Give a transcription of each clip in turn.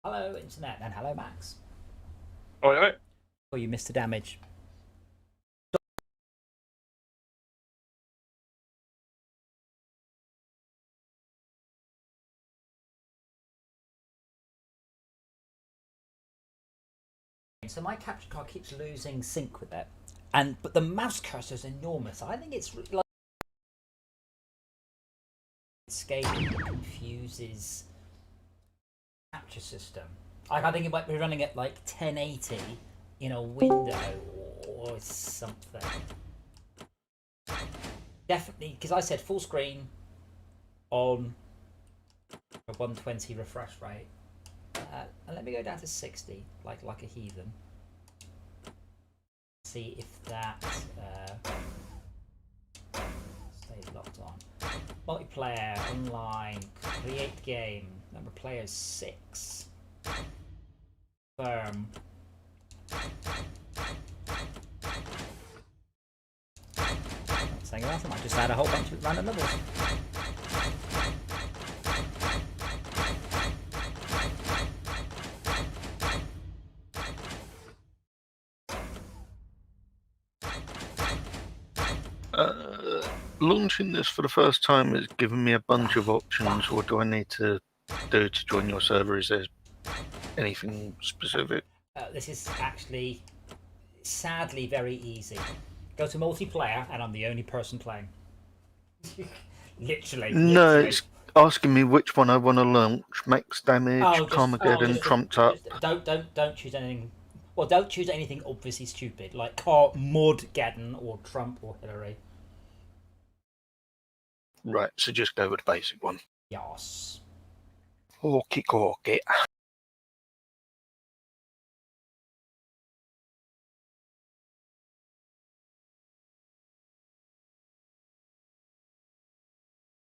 Hello, Internet, and hello, Max. Oh, yeah. Oh, you missed the damage. So my capture card keeps losing sync with it, but the mouse cursor is enormous. I think it's like scaling confuses capture system. Like I think it might be running at like 1080 in a window or something. Definitely, because I said full screen on a 120 refresh rate. And let me go down to 60, like a heathen. See if that stays locked on. Multiplayer, online, create game. Number of players 6. Firm. Not saying anything. I just had a whole bunch of random numbers. Launching this for the first time has given me a bunch of options. What do I need to do to join your server? Is there anything specific? This is actually, sadly, very easy. Go to multiplayer, and I'm the only person playing. literally. No, it's asking me which one I want to launch. Max damage, Carmageddon, trumped up. Don't choose anything. Well, don't choose anything obviously stupid like Carmageddon or Trump or Hillary. Right, so just go with the basic one. Yes. Corky.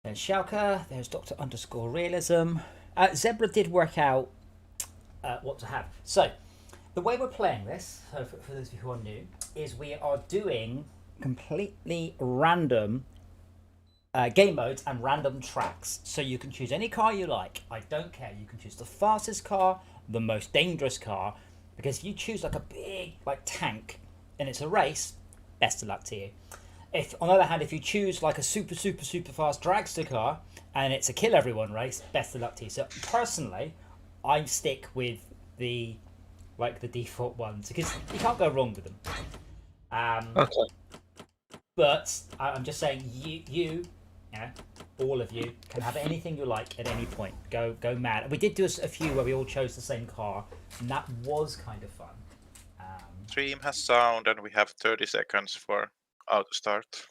There's Schalke, there's Dr. Underscore Realism. Zebra did work out what to have. So, the way we're playing this, for those of you who are new, is we are doing completely random game modes and random tracks. So you can choose any car you like. I don't care. You can choose the fastest car, the most dangerous car, because if you choose like a big tank and it's a race, best of luck to you. If on the other hand, if you choose like a super fast dragster car and it's a kill everyone race, best of luck to you. So personally, I stick with the default ones because you can't go wrong with them. Okay. But I'm just saying, you, all of you can have anything you like at any point. Go mad. We did do a few where we all chose the same car, and that was kind of fun. Stream has sound, and we have 30 seconds for auto start.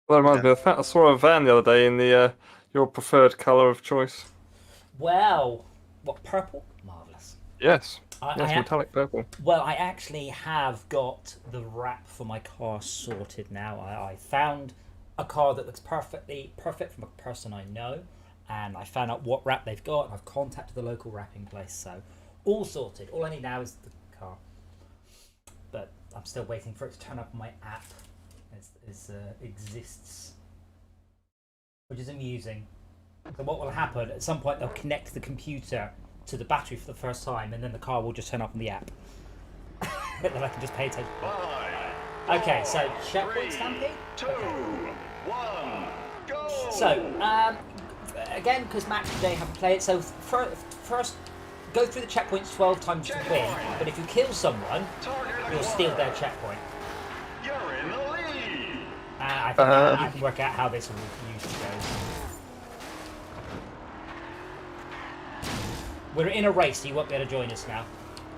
That reminds me of that. I saw a van the other day in the your preferred colour of choice. Well, what, purple? Marvellous. Yes. Metallic purple. Well, I actually have got the wrap for my car sorted now. I found a car that looks perfect from a person I know, and I found out what wrap they've got. I've contacted the local wrapping place, so all sorted. All I need now is the car. But I'm still waiting for it to turn up on my app as exists, which is amusing. So what will happen, at some point they'll connect the computer to the battery for the first time, and then the car will just turn up on the app. Then I can just pay attention. Okay, so checkpoint stampede. 2, 1, go! So, again, because Max today haven't played it, so first go through the checkpoints 12 times to win, but if you kill someone, you'll steal their checkpoint. You're in the lead! I think I can work out how this will usually go. We're in a race, so you won't be able to join us now.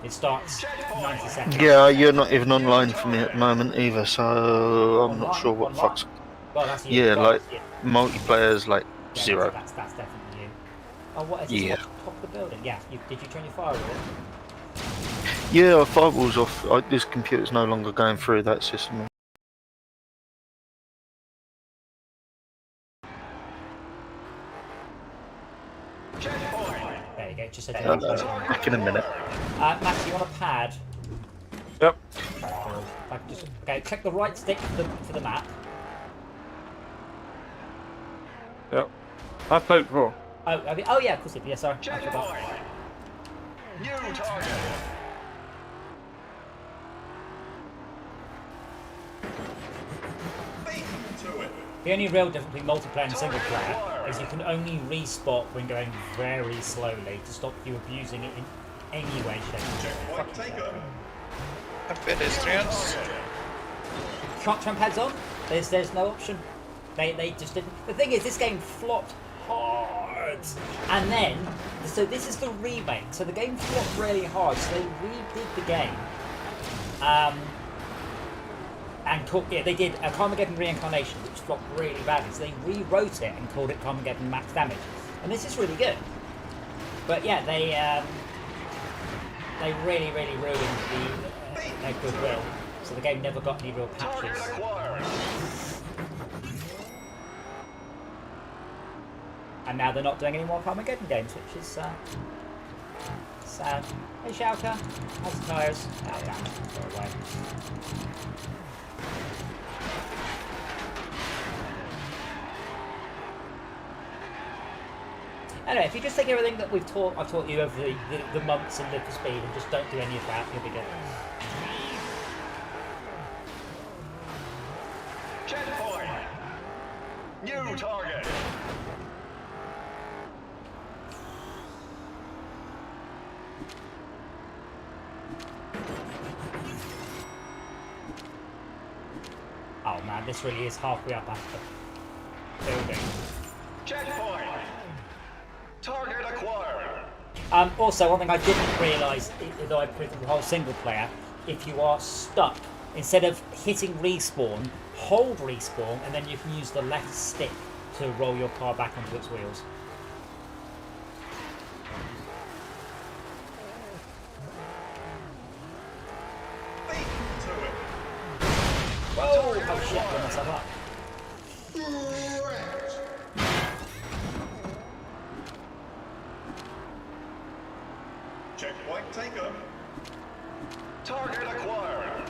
It starts 90 seconds. Yeah, you're not even online for me at the moment either, so I'm not sure what fucks. Well, that's you. Yeah, Well, like multiplayer's like 0. That's definitely you. Oh, what is it? Top of the building? Yeah. Did you turn your firewall? Yeah, our firewall's off. This computer's no longer going through that system. There you go. Just said Back in a minute. Max, you want a pad? Yep. Okay, click the right stick for the map. Yep. I've played before. Oh yeah, of course it did. Yeah, sorry. I Checkpoint. forgot. New target. Beaten to it. The only real difference between multiplayer and single player is you can only respot when going very slowly to stop you abusing it in any way, shape, or Checkpoint taken. Pedestrians. Can't turn pads on. There's no option. They just didn't. The thing is, this game flopped hard, and then so this is the remake. So the game flopped really hard. So they redid the game. They did a Carmageddon reincarnation, which flopped really badly. So they rewrote it and called it Carmageddon Max Damage, and this is really good. But yeah, they really ruined their goodwill. So the game never got any real Target patches. acquired. And now they're not doing any more Carmageddon games, which is sad. Hey Shouter, how's the tyres? Oh damn it, go away. Anyway, if you just take everything that I've taught you over the months and live for speed and just don't do any of that, you'll be good. Checkpoint. New target. Oh man, this really is halfway up after building. Checkpoint. Target acquired. Also, one thing I didn't realise, though I put the whole single player, if you are stuck, instead of hitting respawn, hold respawn, and then you can use the left stick to roll your car back onto its wheels. Beaten to it. Whoa! Oh shit, I messed that up. Checkpoint taken. Target acquired.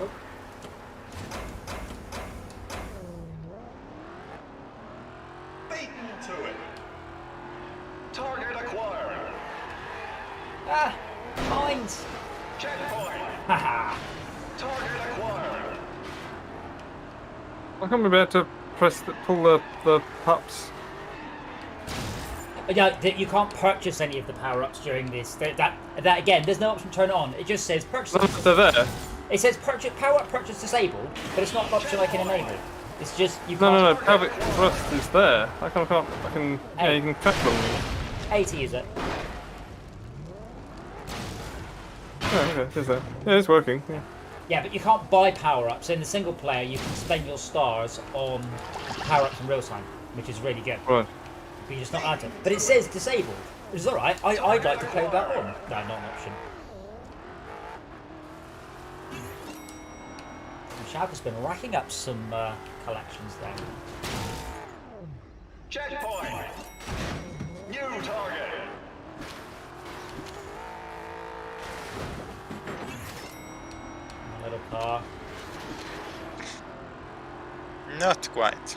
Oh. Beaten to it. Target acquired. Ah! Mines! Checkpoint. Haha! Target acquired. I can't be able to pull the pups. Yeah, you can't purchase any of the power-ups during this. That again, there's no option to turn it on. It just says purchase. They're there. It says power-up purchase disabled, but it's not an option I can enable. It's just you No, can't. no, no. Pelvic thrust is there. I can. Yeah, you can track them. A to use it. Oh, okay, it's there. Yeah, it's working. Yeah. Yeah, but you can't buy power-ups. In the single player, you can spend your stars on power-ups in real time, which is really good. Right. But you're just not allowed to. But it says disabled, which is alright. I'd like to play with that on. No, not an option. Shouker's been racking up some collections there. Checkpoint. New target. Little car. Not quite.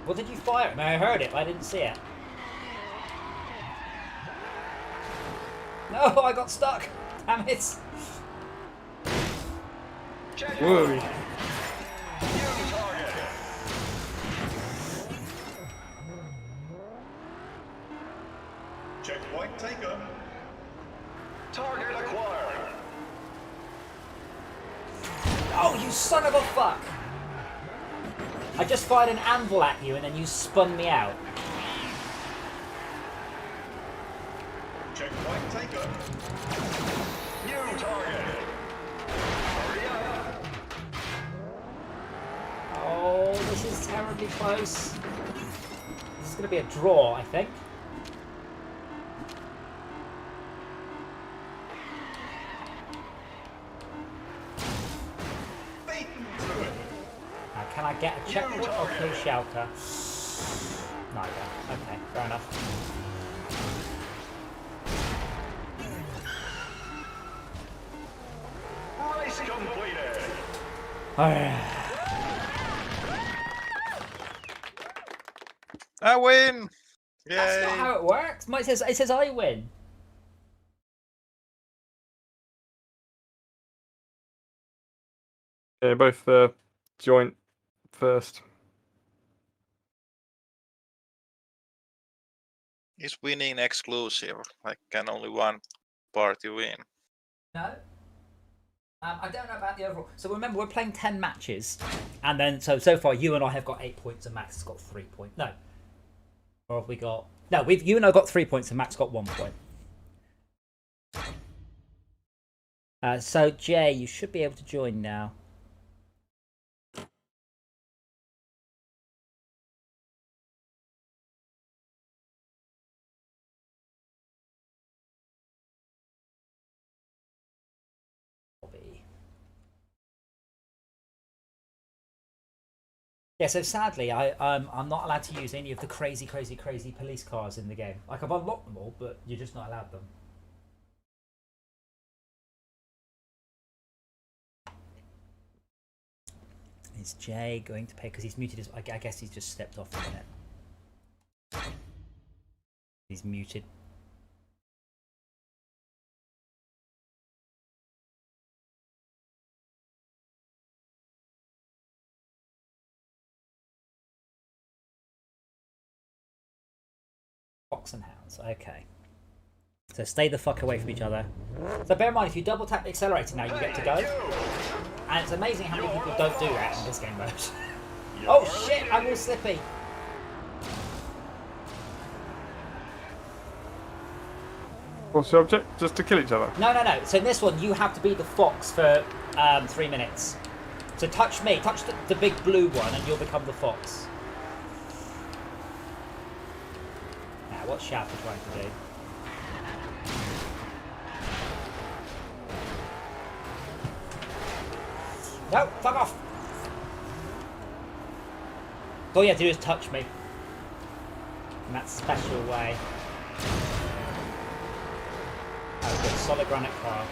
What did you fire? I mean, I heard it, but I didn't see it. No, I got stuck. Damn it. Whoa. New target. Checkpoint taken. Target acquired. Oh, you son of a fuck! I just fired an anvil at you and then you spun me out. Checkpoint taken. New target. Hurry up. Oh, this is terribly close. This is going to be a draw, I think. Beaten to it. Now, can I get a checkpoint or kill Shouker? Neither. Okay, fair enough. Race completed. I win! Yay! That's not how it works. Mike says it says I win. Yeah, both joint first. Is winning exclusive? Like, can only one party win? No. I don't know about the overall. So remember, we're playing 10 matches, and then so far you and I have got 8 points, and Max has got 3 points. No, or have we got? No, you and I got 3 points, and Max got 1 point. So Jay, you should be able to join now. Yeah, so sadly, I'm not allowed to use any of the crazy police cars in the game. Like, I've unlocked them all, but you're just not allowed them. Is Jay going to pay? Because he's muted his... I guess he's just stepped off a minute. He's muted. Fox and hounds, okay. So stay the fuck away from each other. So bear in mind, if you double tap the accelerator now, you get to go. And it's amazing how many people don't do that in this game mode. Oh shit, I'm all slippy. What's the object? Just to kill each other? No. So in this one, you have to be the fox for 3 minutes. So touch me, touch the big blue one, and you'll become the fox. Now, what's Shouter trying to do? No, fuck off! All you have to do is touch me. In that special way. Oh, good. Solid granite car.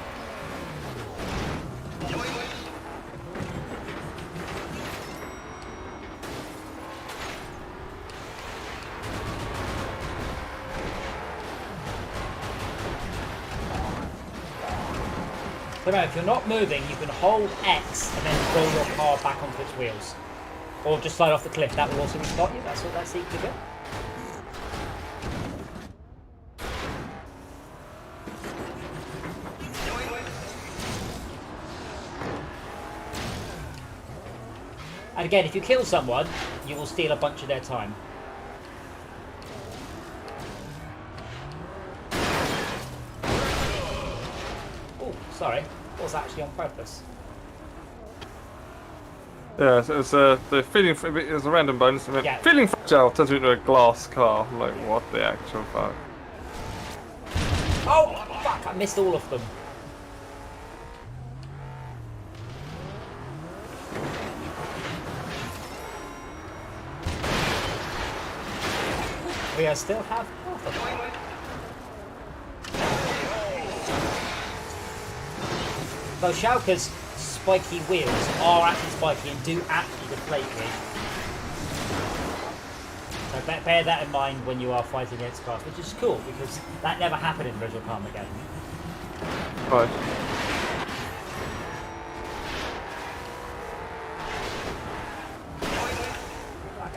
So now, if you're not moving, you can hold X and then roll your car back onto its wheels. Or just slide off the cliff. That will also spot you. That's equally good. And again, if you kill someone, you will steal a bunch of their time. Oh, sorry. That was actually on purpose. Yeah, so it's the feeling. It was a random bonus. Yeah. Feeling fragile turns into a glass car. I'm like, what the actual fuck? Oh, fuck! I missed all of them. We still have half of them. Though Schalke's spiky wheels are actually spiky and do actually deflate me. So bear that in mind when you are fighting against cars, which is cool because that never happened in original Carmageddon. Right.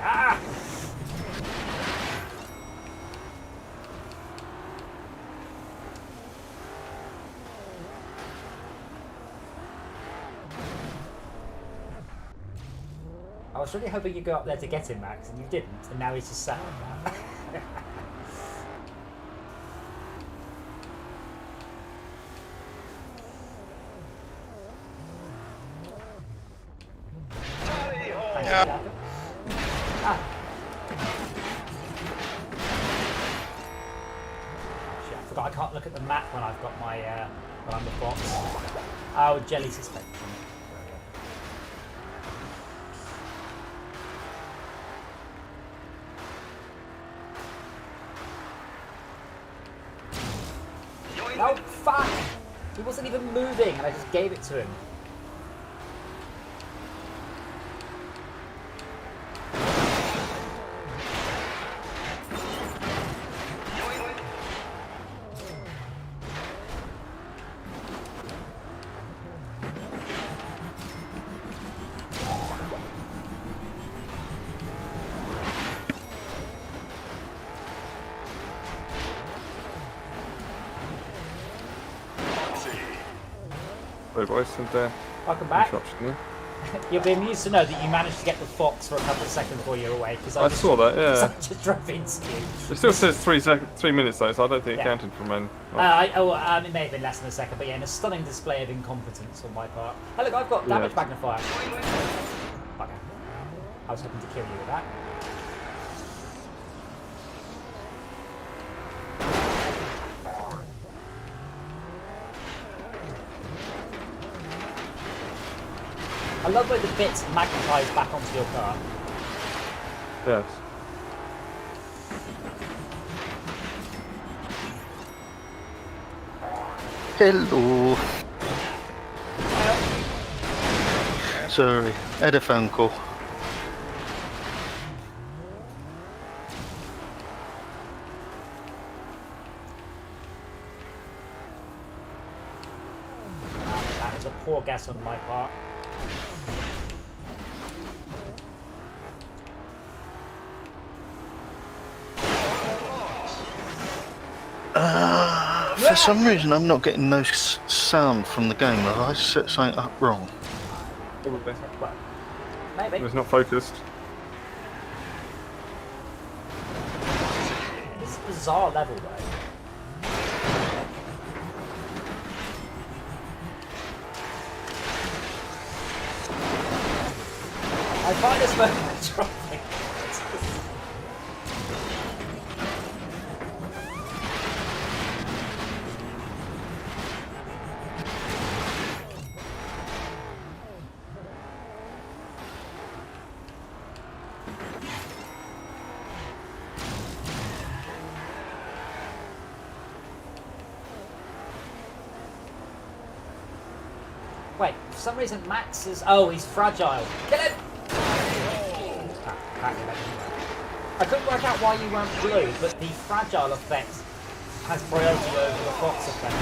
Ah! I was really hoping you'd go up there to get him, Max, and you didn't, and now he's just sat on that. Tally ho! Thank you, Yeah. Jacob. Ah. Shit, I forgot I can't look at the map when I've got my when I'm the fox. Oh, jelly suspension. No, fuck! He wasn't even moving, and I just gave it to him. Hello, boys, and Welcome back. interruption there. You'll be amused to know that you managed to get the fox for a couple of seconds while you were away. Because I saw that, yeah. just drove into you. It still says 3 minutes though, so I don't think it counted for men. It may have been less than a second, but yeah, in a stunning display of incompetence on my part. Hey, look, I've got damage magnifier. Okay. I was hoping to kill you with that. I love where the bits magnetise back onto your car. Yes. Hello. Sorry, had a phone call. That was a poor guess on my part. For some reason, I'm not getting no sound from the game. Have I set something up wrong? Probably. Well, maybe. It was not focused. This is a bizarre level, though. I find this moment dropping. Wait, for some reason Max is... Oh, he's fragile. Kill him! I couldn't work out why you weren't blue, but the fragile effect has priority over the fox effect.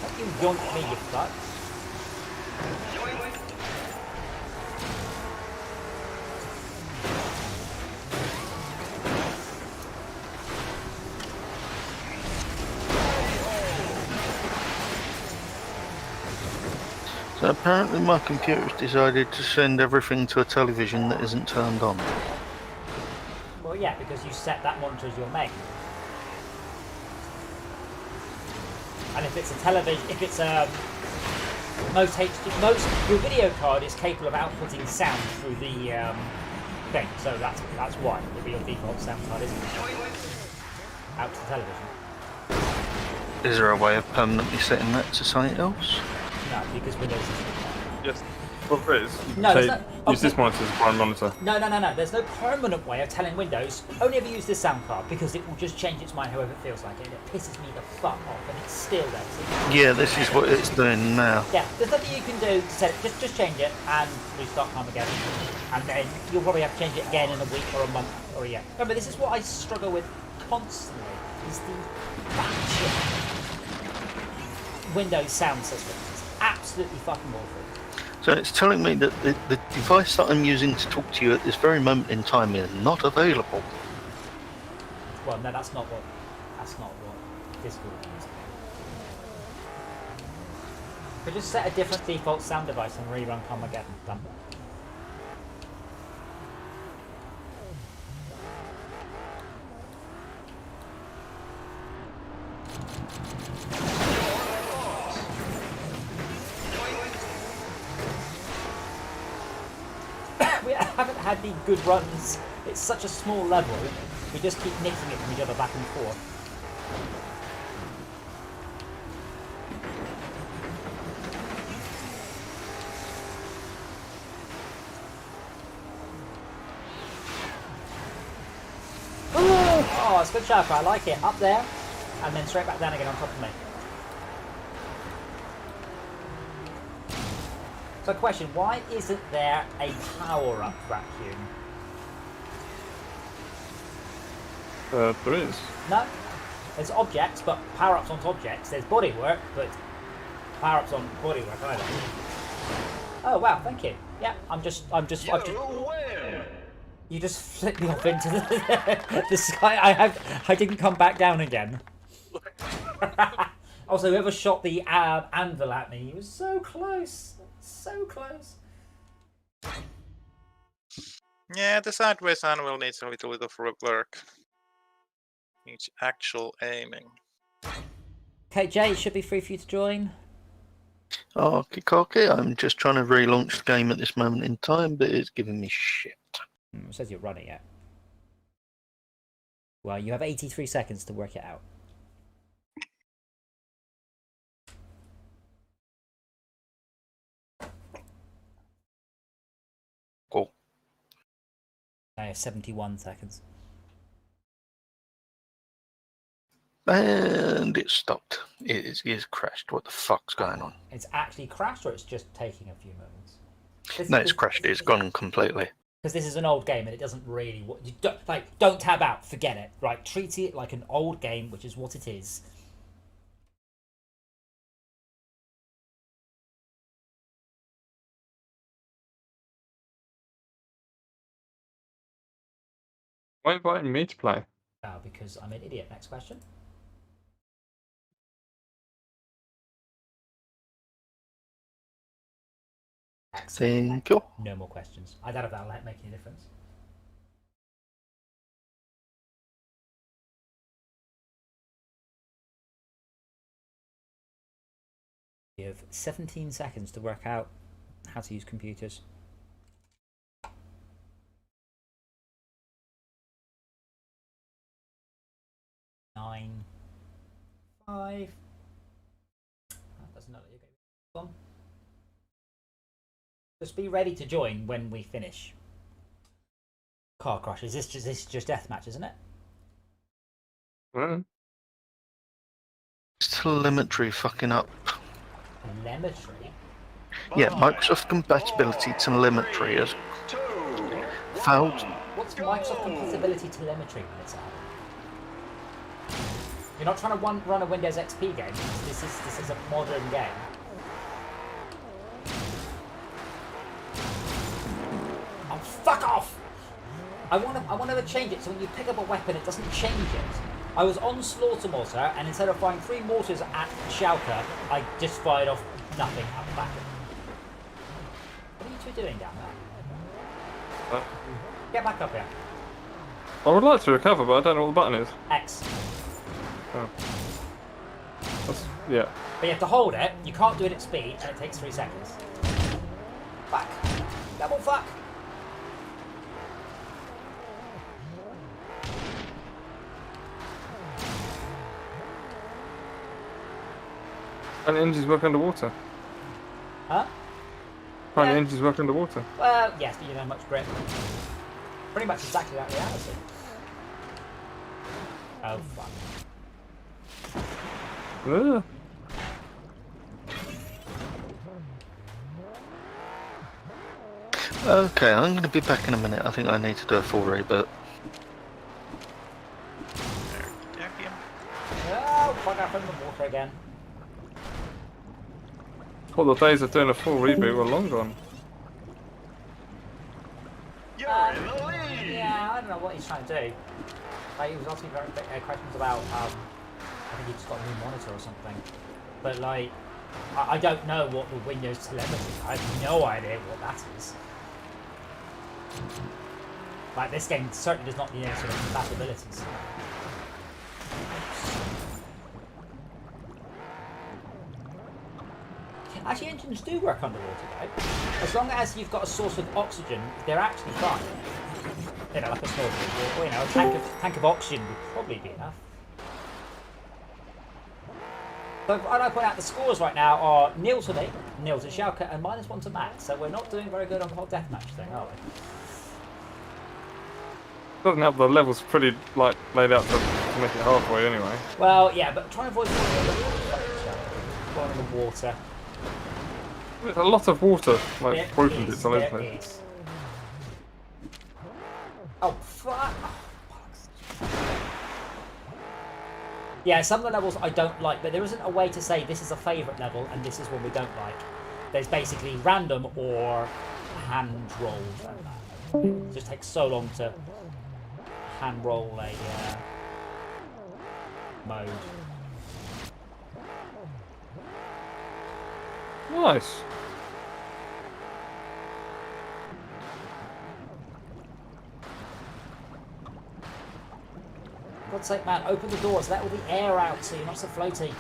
Don't you yoink me, you fuck. So apparently my computer's decided to send everything to a television that isn't turned on. Well, yeah, because you set that monitor as your main. And if it's a television, if it's a your video card is capable of outputting sound through the thing, so that's why it would be your default sound card, isn't it? Out to the television. Is there a way of permanently setting that to something else? No, because Windows is... Yes. Well, there is. You No, can there's use this monitor as a prime monitor. No. There's no permanent way of telling Windows, only ever use this sound card, because it will just change its mind however it feels like it, and it pisses me the fuck off, and it's still there. See? Yeah, this is what it's doing now. Yeah, there's nothing you can do to set it. Just change it and restart Carmageddon, and then you'll probably have to change it again in a week or a month or a year. Remember, this is what I struggle with constantly, is the batshit Windows sound system. It's absolutely fucking awful. So it's telling me that the device that I'm using to talk to you at this very moment in time is not available. Well, no, that's not what Discord is. But just set a different default sound device and rerun Carmageddon. Done. We haven't had the good runs. It's such a small level. We just keep nicking it from each other back and forth. Oh, it's good sharper. I like it. Up there, and then straight back down again on top of me. So question, why isn't there a power-up vacuum? There is. No? There's objects, but power-ups on objects. There's bodywork, but power-ups on bodywork either. Oh wow, thank you. Yeah, I've just you just flipped me off into the sky. I didn't come back down again. Also, whoever shot the anvil at me, he was so close. So close. Yeah, the sideways anvil needs a little bit of work. Needs actual aiming. Okay, Jay, it should be free for you to join. Okay, I'm just trying to relaunch the game at this moment in time, but it's giving me shit. It says you're running it. Well, you have 83 seconds to work it out. Cool. I have 71 seconds. And it stopped. It's crashed. What the fuck's going on? It's actually crashed, or it's just taking a few moments? No, it's crashed. It's gone completely. Because this is an old game and it doesn't really. You don't tab out. Forget it. Right? Treat it like an old game, which is what it is. Why inviting me to play? Because I'm an idiot. Next question. Excellent. Thank you. No more questions. I doubt if that'll make any difference. You have 17 seconds to work out how to use computers. 9, 5. That doesn't know that you're going. Just be ready to join when we finish. Car crash. This is just deathmatch, isn't it? It's telemetry fucking up. Telemetry. Yeah, Microsoft compatibility telemetry has failed. What's Microsoft compatibility telemetry when it's out? You're not trying to run a Windows XP game. This is a modern game. Oh, fuck off! I want to change it so when you pick up a weapon, it doesn't change it. I was on Slaughter Mortar, and instead of firing 3 mortars at Schalke, I just fired off nothing at the back of it. What are you two doing down there? Get back up here. I would like to recover, but I don't know what the button is. X. Oh. Yeah. But you have to hold it, you can't do it at speed, and it takes 3 seconds. Back. Double fuck. And the engines work underwater. Huh? Apparently Yeah. engines work underwater. Well, yes, but you don't have much grip. Pretty much exactly that reality. Oh, fuck. Ugh. Okay, I'm going to be back in a minute. I think I need to do a full reboot. Oh, fuck, I fell in the water again. All the days of doing a full reboot were long gone. You're in the lead. Yeah, I don't know what he's trying to do. Like, he was asking very questions about, I think he just got a new monitor or something. But, like, I don't know what the Windows telemetry is. I have no idea what that is. Like, this game certainly does not need any sort of compatibilities. Actually, engines do work underwater, though. As long as you've got a source of oxygen, they're actually fine. You know, like a snorkel, or you know, a tank of oxygen would probably be enough. So I point out the scores right now are 0 to me, 0 to Schalke, and -1 to Matt. So we're not doing very good on the whole deathmatch thing, are we? Doesn't help the levels pretty like laid out to make it halfway anyway. Well, yeah, but try and avoid going in the water. There's a lot of water, like There broken is, bits all over the there place. is. Oh, fuck. Oh, bollocks. Yeah, some of the levels I don't like, but there isn't a way to say this is a favourite level and this is one we don't like. There's basically random or hand rolled. It just takes so long to hand roll a mode. Nice. For God's sake, man, open the doors, let all the air out so you're not so floaty.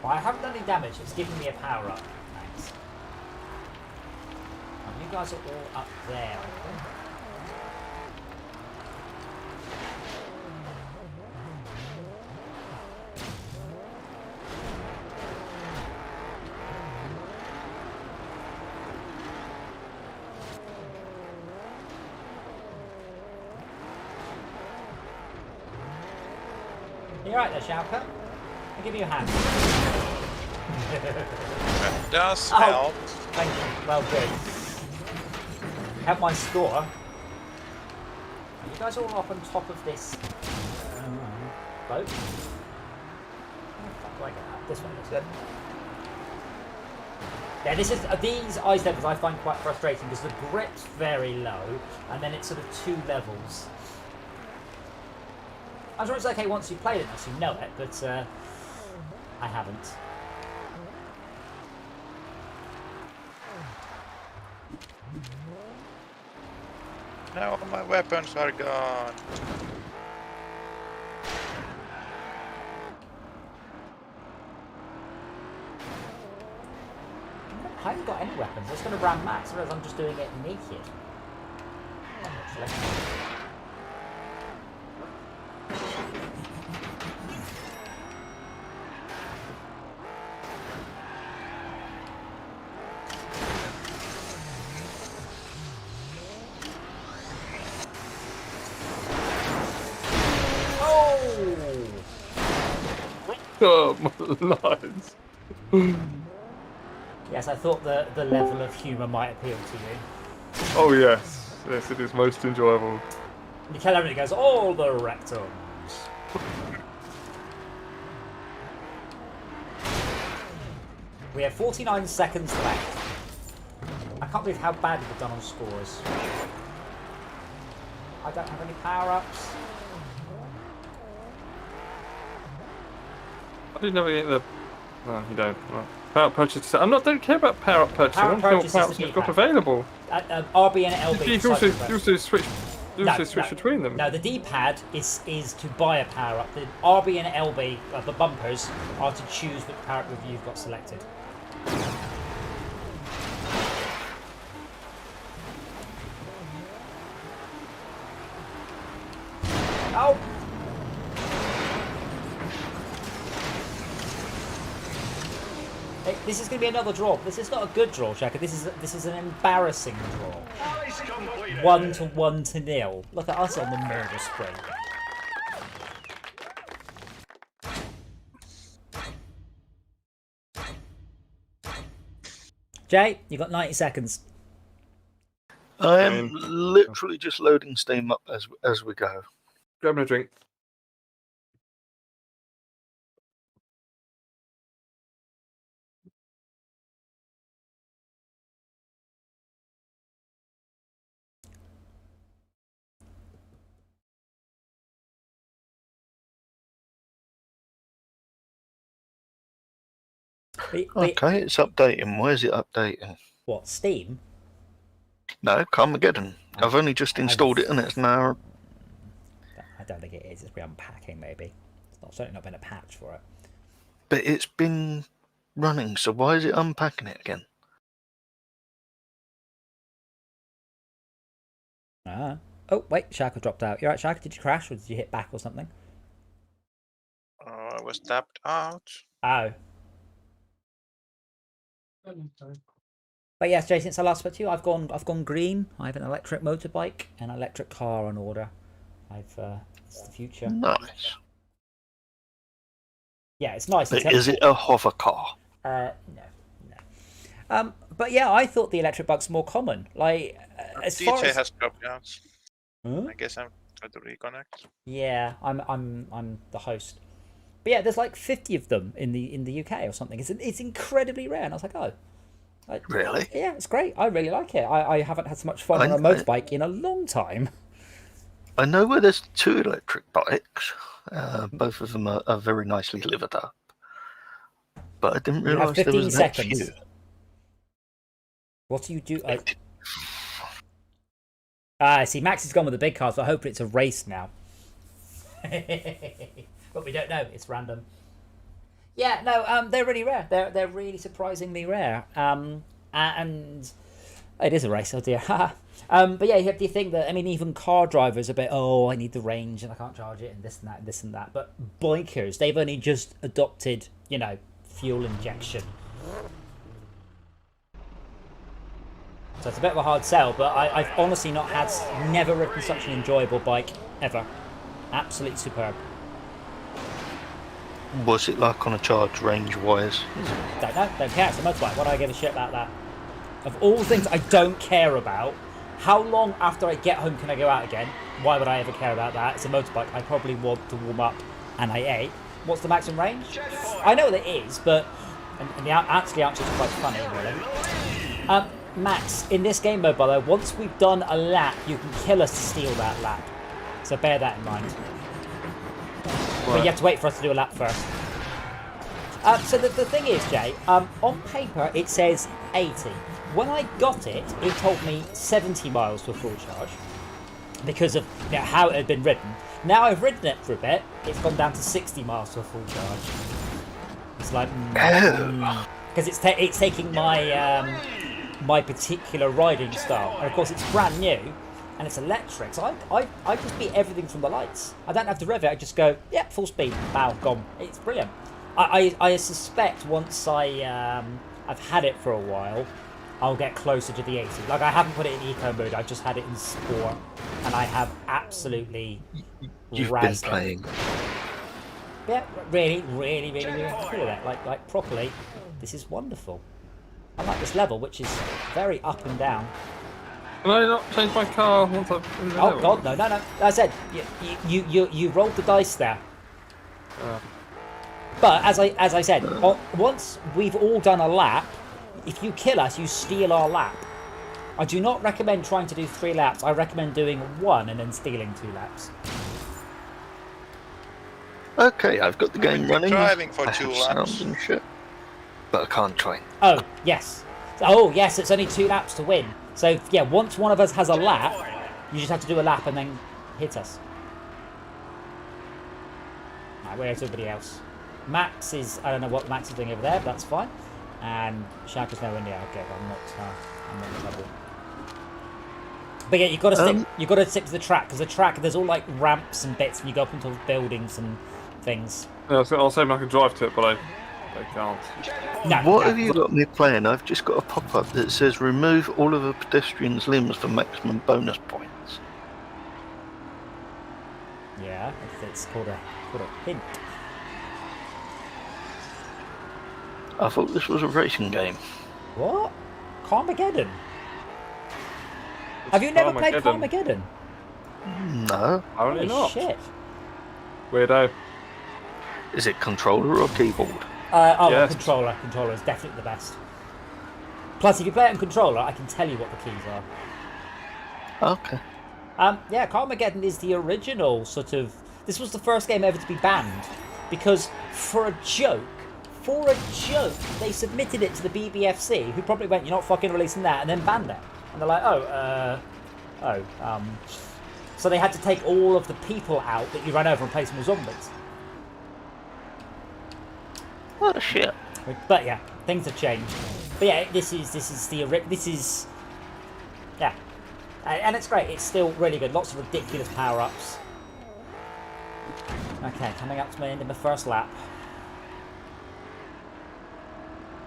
Well, I haven't done any damage, it's giving me a power up. Thanks. Oh, you guys are all up there, I think. You're right there, Shouker. I'll give you a hand. That does Oh. help. Thank you. Well, good. Help my score. Are you guys all up on top of this boat? How the fuck do I get up? This one looks good. Yeah, this is these ice levels I find quite frustrating because the grip's very low, and then it's sort of 2 levels. I'm sure it's okay once you've played it, once you know it, but I haven't. Now my weapons are gone. I haven't got any weapons. I was going to ram max, whereas I'm just doing it naked. Actually. Oh, my lines. Yes, I thought the level of humour might appeal to you. Oh, yes. Yes, it is most enjoyable. You tell everyone, it goes, all the rectums. We have 49 seconds left. I can't believe how bad we've done on scores. I don't have any power-ups. I did never get the... No, you don't. Right. Power purchase. Don't care about power purchasing. I Power want to know what purchase power is the you've got D-pad. available. RB and LB. You can also switch. You also switch between them. No, the D-pad is to buy a power-up. The RB and LB, the bumpers, are to choose which power-up review you've got selected. Oh! Hey, this is going to be another draw. This is not a good draw, Shaka. This is an embarrassing draw. Ice completed. 1-1-0. Look at us on the murder spree. Jay, you got 90 seconds. I am literally just loading Steam up as we go. Grab me a drink. Okay, it's updating. Where's it updating? What, Steam? No, Carmageddon. I've only just installed it and it's now... I don't think it is. It's been unpacking, maybe. It's certainly not been a patch for it. But it's been running, so why is it unpacking it again? Oh, wait, Shaka dropped out. You alright, Shaka? Did you crash or did you hit back or something? I was tapped out. Oh. But yes, Jay, since I last spoke to you, I've gone green. I have an electric motorbike and an electric car on order. It's the future. Nice. Yeah, it's nice. But is it a hover car? No. But yeah, I thought the electric bike's more common. Like, as far DJ as... has dropped out. Huh? I guess I'm trying to reconnect. Yeah, I'm the host. But yeah, there's like 50 of them in the UK or something. It's incredibly rare, and I was like, oh. Really? Yeah, it's great. I really like it. I haven't had so much fun on a motorbike in a long time. I know where there's 2 electric bikes. Both of them are very nicely livered up. but I didn't You have realise there 15 was that seconds. few. What do you do? I see. Max has gone with the big cars, but I hope it's a race now. But we don't know. It's random. Yeah, no, they're really rare. They're really surprisingly rare. And it is a race. Oh dear. But yeah, you have to think that. I mean, even car drivers are a bit. Oh, I need the range, and I can't charge it, and this and that, and this and that. But bikers, they've only just adopted, fuel injection. So it's a bit of a hard sell, but I've honestly never ridden such an enjoyable bike ever. Absolutely superb. What's it like on a charge range-wise? Don't know, don't care. It's a motorbike. Why do I give a shit about that? Of all the things I don't care about, how long after I get home can I go out again? Why would I ever care about that? It's a motorbike. I probably want to warm up, and I ate. What's the maximum range? I know what it is, but and the answer is quite funny, really. Max, in this game mode, by the way, once we've done a lap, you can kill us to steal that lap. So bear that in mind. But you have to wait for us to do a lap first. So the thing is, Jay, on paper it says 80. When I got it, it told me 70 miles to a full charge because of how it had been ridden. Now I've ridden it for a bit, it's gone down to 60 miles to a full charge. It's like because it's taking my my particular riding style, and of course it's brand new and it's electric, so I just beat everything from the lights. I don't have to rev it, I just go, yeah, full speed, bow, gone. It's brilliant. I suspect once I've had it for a while, I'll get closer to the 80. Like, I haven't put it in eco mode, I've just had it in sport, and I have absolutely You've been playing. Yeah, really happy with it. Like properly, this is wonderful. I like this level, which is very up and down. Can I not change my car once I've... Oh God, no. Like I said, you rolled the dice there. But as I said, once we've all done a lap, if you kill us, you steal our lap. I do not recommend trying to do 3 laps. I recommend doing 1 and then stealing 2 laps. Okay, I've got the game running. Driving for I 2 have laps. sound and shit, but I can't train. Oh yes. Oh yes, it's only 2 laps to win. So yeah, once one of us has a lap, you just have to do a lap and then hit us. Right, where's everybody else? Max is, I don't know what Max is doing over there, but that's fine. And Shaka's nowhere near. Okay, I'm not in trouble. But yeah, you've got to stick to the track, because the track, there's all like ramps and bits, and you go up into buildings and things. Yeah, I was saying I could drive to it, but I can't. No, What have you got me playing? I've just got a pop-up that says remove all of a pedestrian's limbs for maximum bonus points. Yeah, it's called a hint. I thought this was a racing game. What? Carmageddon? Have you never played Carmageddon? No. Apparently not. Shit. Weirdo. Is it controller or keyboard? Yes. Controller. Controller is definitely the best. Plus, if you play it on controller, I can tell you what the keys are. Okay. Yeah, Carmageddon is the original sort of... This was the first game ever to be banned. Because for a joke, they submitted it to the BBFC, who probably went, you're not fucking releasing that, and then banned it. And they're like, So they had to take all of the people out that you ran over and replace them with zombies. Oh shit. But yeah, things have changed. But yeah, this is yeah, and it's great. It's still really good. Lots of ridiculous power-ups. Okay, coming up to my end of my first lap.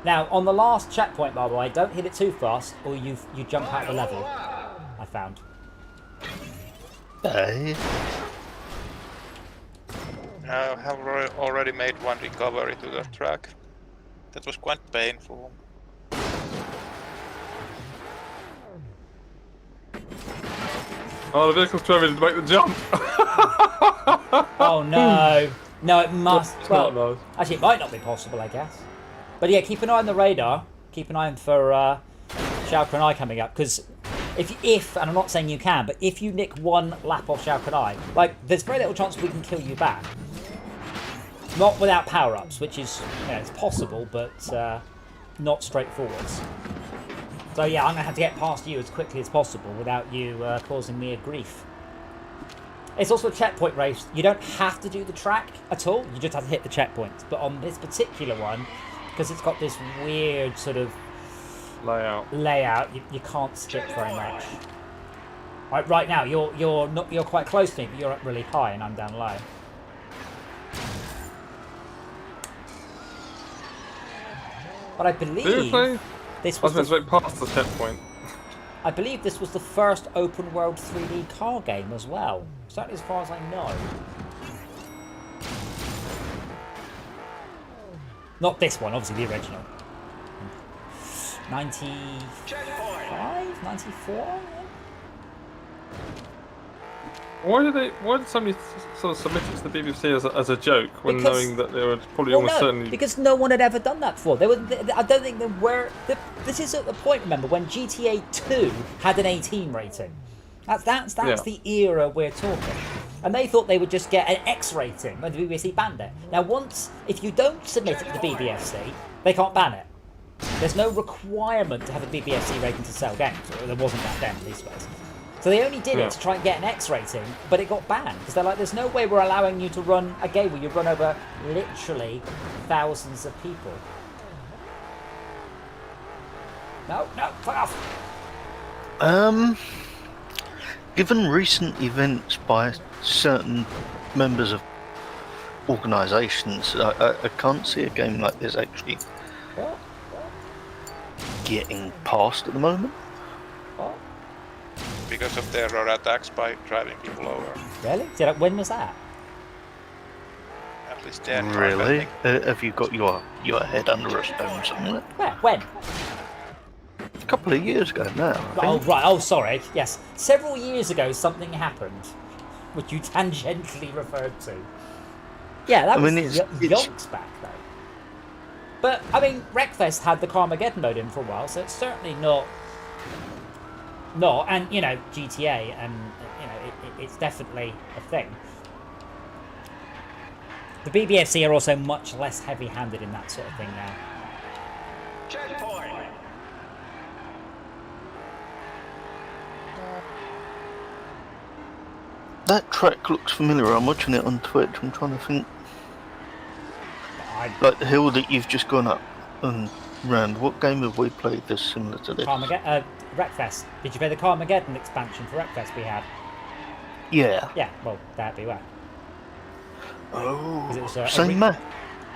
Now, on the last checkpoint, by the way, don't hit it too fast, or you jump out the level. I found. Hey. I have already made 1 recovery to the track. That was quite painful. Oh, the vehicle's driving to make the jump. Oh no! No, it must. Not nice. Actually, it might not be possible, I guess. But yeah, keep an eye on the radar. Keep an eye for Shao and I coming up, because if and I'm not saying you can, but if you nick 1 lap off Shao and I, like, there's very little chance we can kill you back. Not without power-ups, which is, it's possible, but not straightforward. So yeah, I'm going to have to get past you as quickly as possible without you causing me a grief. It's also a checkpoint race. You don't have to do the track at all. You just have to hit the checkpoints. But on this particular one, because it's got this weird sort of layout, you can't skip very much. Right now, you're quite close to me, but you're up really high and I'm down low. But I believe this was past the checkpoint. I believe this was the first open world 3D car game as well. Certainly as far as I know. Not this one, obviously the original. 95? 94? Why did somebody sort of submit it to the BBC as a joke when knowing that they were probably almost certainly... because no one had ever done that before. I don't think there were... This is at the point, remember, when GTA 2 had an 18 rating. That's the era we're talking. And they thought they would just get an X rating when the BBC banned it. Now if you don't submit it to the BBFC, they can't ban it. There's no requirement to have a BBFC rating to sell games, or there wasn't back then, at least. So they only did it to try and get an X rating, but it got banned because they're like, there's no way we're allowing you to run a game where you run over literally thousands of people. No, fuck off. Given recent events by certain members of organisations, I can't see a game like this actually getting past at the moment. Because of terror attacks by driving people over. Really? When was that? At least 10. Really? Have you got your head under a stone somewhere? Where? When? A couple of years ago now. Oh, right. Oh, sorry. Yes. Several years ago, something happened, which you tangentially referred to. Yeah, that was yonks back, though. But, I mean, Wreckfest had the Carmageddon mode in for a while, so it's certainly not, and, GTA, and, it's definitely a thing. The BBFC are also much less heavy-handed in that sort of thing now. Checkpoint. That track looks familiar. I'm watching it on Twitch. I'm trying to think. Like the hill that you've just gone up and round. What game have we played that's similar to this? Wreckfest. Did you play the Carmageddon expansion for Wreckfest we had? Yeah. Yeah, well, that'd be where. Oh, It was, same map.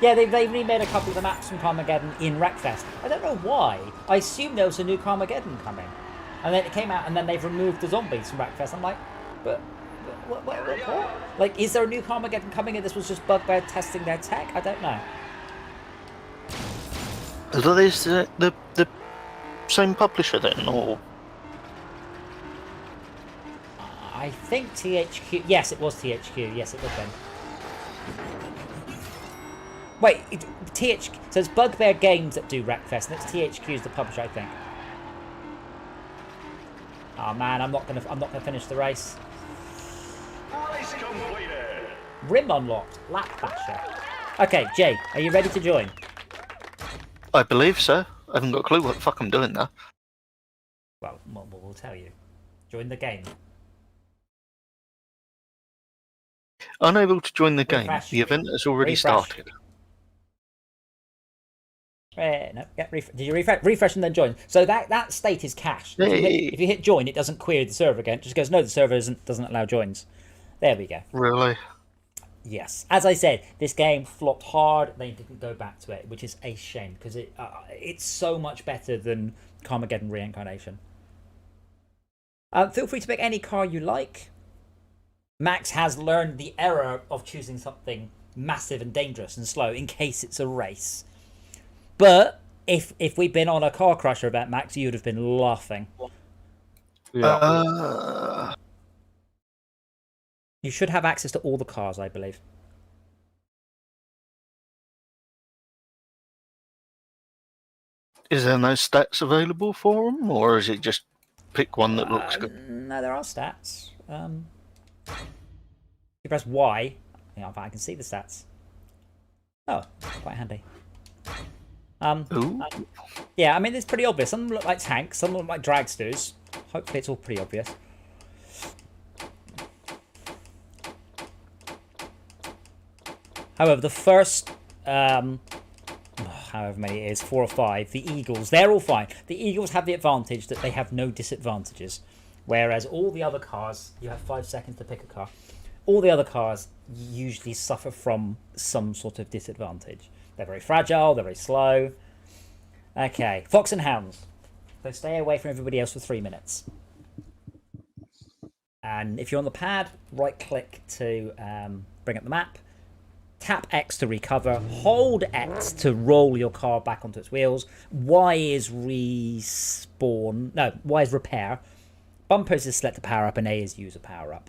Yeah, they've remade a couple of the maps from Carmageddon in Wreckfest. I don't know why. I assumed there was a new Carmageddon coming. And then it came out and then they've removed the zombies from Wreckfest. I'm like, but what? Like, is there a new Carmageddon coming and this was just Bugbear testing their tech? I don't know. Is this the same publisher then, or? I think THQ... Yes, it was THQ. Yes, it would then. Wait, THQ... So it's Bugbear Games that do Wreckfest, and it's THQ's the publisher, I think. Oh man, I'm not gonna finish the race. Race completed. Rim unlocked. Lap basher. Okay, Jay, are you ready to join? I believe so. I haven't got a clue what the fuck I'm doing now. Well, we'll tell you. Join the game. Unable to join the game. Refresh. The event has already started. No, did you refresh? Refresh and then join. So that state is cached. If you hit join, it doesn't query the server again. It just goes, no, the server doesn't allow joins. There we go. Really? Yes. As I said, this game flopped hard. They didn't go back to it, which is a shame because it's so much better than Carmageddon Reincarnation. Feel free to pick any car you like. Max has learned the error of choosing something massive and dangerous and slow in case it's a race. But if we'd been on a car crusher about Max, you'd have been laughing. Yeah. You should have access to all the cars, I believe. Is there no stats available for them, or is it just pick one that looks good? No, there are stats. You press Y. Yeah, I can see the stats. Oh, quite handy. Ooh. Yeah, I mean, it's pretty obvious. Some of them look like tanks, some of them look like dragsters. Hopefully it's all pretty obvious. However, the first, however many it is, 4 or 5, the Eagles, they're all fine. The Eagles have the advantage that they have no disadvantages. Whereas all the other cars, you have 5 seconds to pick a car. All the other cars usually suffer from some sort of disadvantage. They're very fragile, they're very slow. Okay, Fox and Hounds. So stay away from everybody else for 3 minutes. And if you're on the pad, right click to bring up the map. Tap X to recover. Hold X to roll your car back onto its wheels. Y is respawn. No, Y is repair. Bumpers is select a power up, and A is use a power up.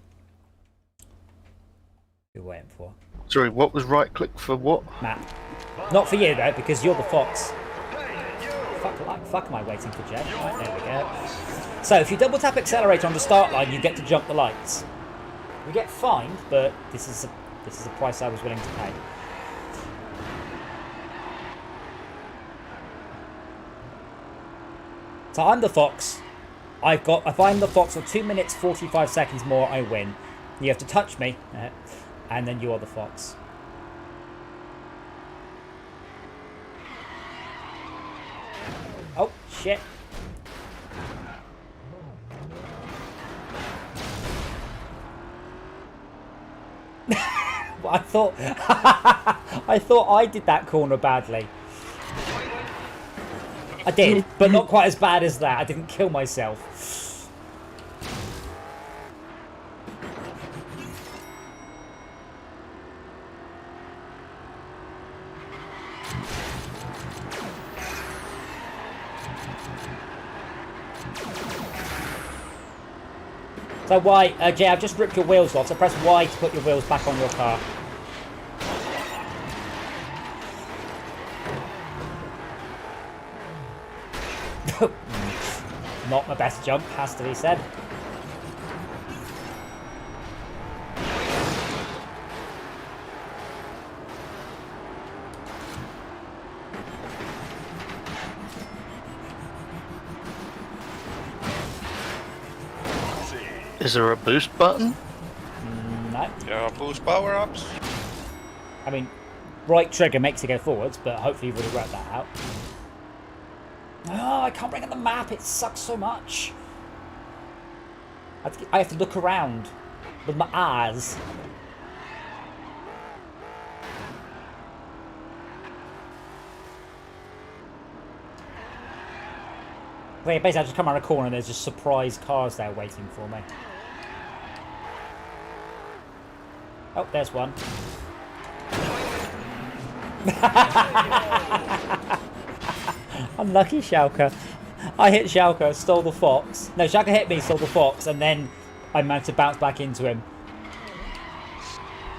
You're waiting for Sorry, what was right click for what? map. Not for you though, because you're the Fox. Fuck am I waiting for, Jed? Right, there we go. So if you double tap accelerator on the start line, you get to jump the lights. You get fined, but this is a price I was willing to pay. So I'm the Fox. If I'm the Fox for 2 minutes 45 seconds more, I win. You have to touch me, and then you are the Fox. Oh shit! I thought I thought I did that corner badly. I did, but not quite as bad as that. I didn't kill myself. So Y, Jay, I've just ripped your wheels off, so press Y to put your wheels back on your car. Not my best jump, has to be said. Is there a boost button? No. Yeah, boost power ups. I mean, right trigger makes it go forwards, but hopefully you've already worked that out. Oh, I can't bring up the map. It sucks so much. I have to look around with my eyes. Wait, basically I just come around a corner and there's just surprise cars there waiting for me. Oh, there's one. Unlucky Schalke. I hit Schalke, stole the Fox. No, Schalke hit me, stole the Fox, and then I managed to bounce back into him.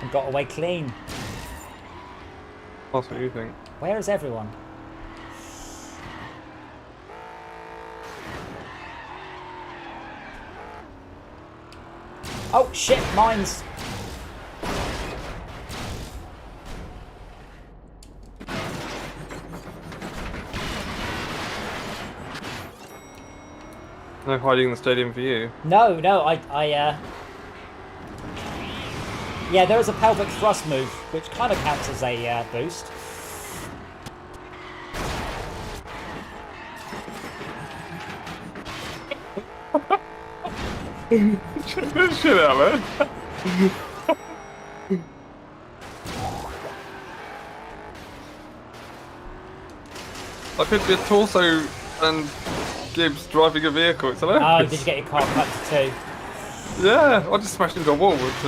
And got away clean. That's what you think. Where is everyone? Oh shit, mines! No hiding in the stadium for you. No, yeah, there is a pelvic thrust move, which kind of counts as a boost. Check this shit out, man. I could be a torso and Gibbs driving a vehicle. It's hilarious. Oh, did you get your car cut to 2? Yeah, I just smashed into a wall with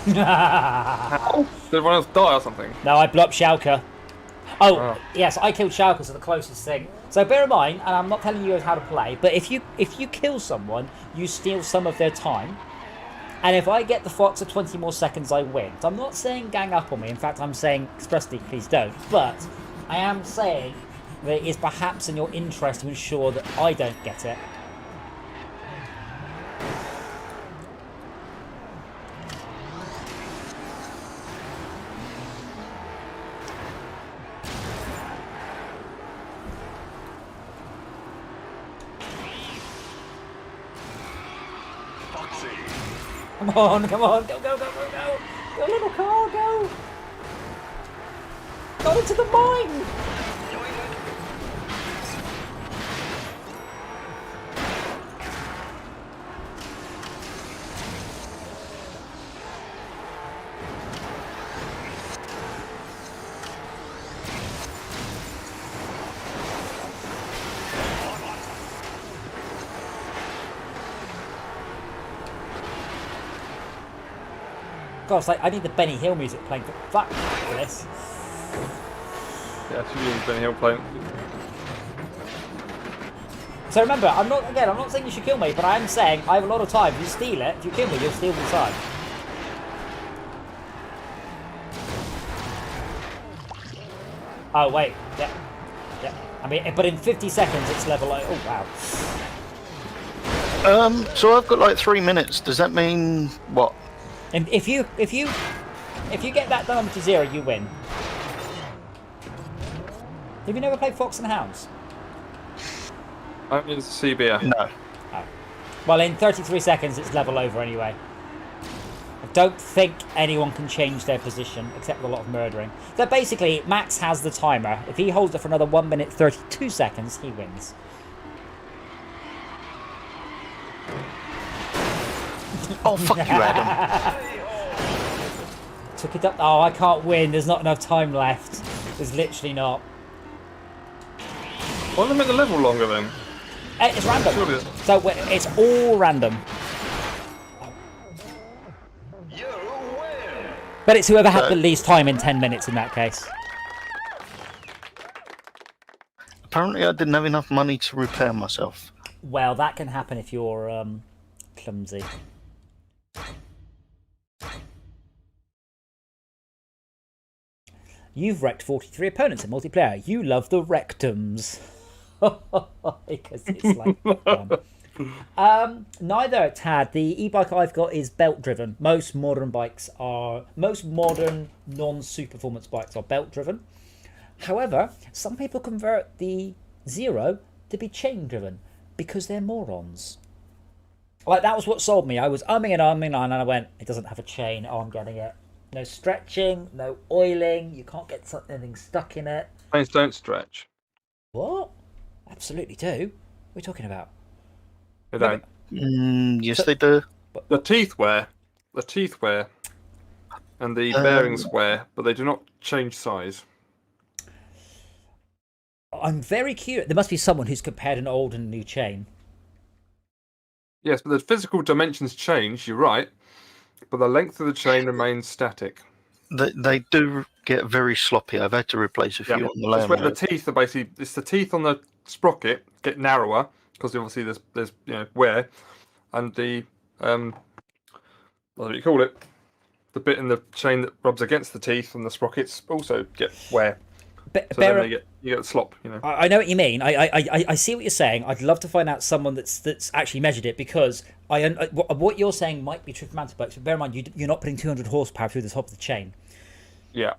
yeah. How? Did everyone else die or something? No, I blew up Schalke. Oh, Oh. yes, I killed Schalke, so the closest thing. So bear in mind, and I'm not telling you how to play, but if you kill someone, you steal some of their time. And if I get the Fox for 20 more seconds, I win. So I'm not saying gang up on me. In fact, I'm saying expressly, please don't. But I am saying that it is perhaps in your interest to ensure that I don't get it. Come on, come on. Go, go, go, go, go. Go, little car, go. Go into the mine. God, it's like I need the Benny Hill music playing for this. Yeah, should be Benny Hill playing. So remember, I'm not saying you should kill me, but I am saying I have a lot of time. If you steal it, if you kill me, you'll steal the time. Oh wait, yeah. I mean, but in 50 seconds it's level. Oh wow. So I've got like 3 minutes. Does that mean what? And if you get that number to 0, you win. Have you never played Fox and Hounds? I'm in CBR. No. Oh. Well, in 33 seconds it's level over anyway. I don't think anyone can change their position except with a lot of murdering. So basically, Max has the timer. If he holds it for another 1 minute 32 seconds, he wins. Oh, fuck you, Adam. Took it up. Oh, I can't win. There's not enough time left. There's literally not. Why don't they make the level longer then? It's random. Surely So it's all random. You win. But it's whoever had the least time in 10 minutes in that case. Apparently I didn't have enough money to repair myself. Well, that can happen if you're clumsy. You've wrecked 43 opponents in multiplayer. You love the rectums. Because it's like fun. Neither, Tad. The e-bike I've got is belt driven. Most modern non-super-performance bikes are belt driven. However, some people convert the 0 to be chain driven because they're morons. Like, that was what sold me. I was umming and I went, it doesn't have a chain. Oh, I'm getting it. No stretching, no oiling. You can't get anything stuck in it. planes don't stretch. What? Absolutely do. What are we talking about? They don't. Yes, they do. The teeth wear, and the bearings wear, but they do not change size. I'm very curious. There must be someone who's compared an old and a new chain. Yes, but the physical dimensions change. You're right, but the length of the chain remains static. They do get very sloppy. I've had to replace a few on the That's where land. the teeth are basically. It's the teeth on the sprocket get narrower because obviously there's wear, and the what do you call it? The bit in the chain that rubs against the teeth and the sprockets also get wear. So then you get slop. I know what you mean. I see what you're saying. I'd love to find out someone that's actually measured it, because what you're saying might be true for mountain bikes, but bear in mind you're not putting 200 horsepower through the top of the chain. Yeah.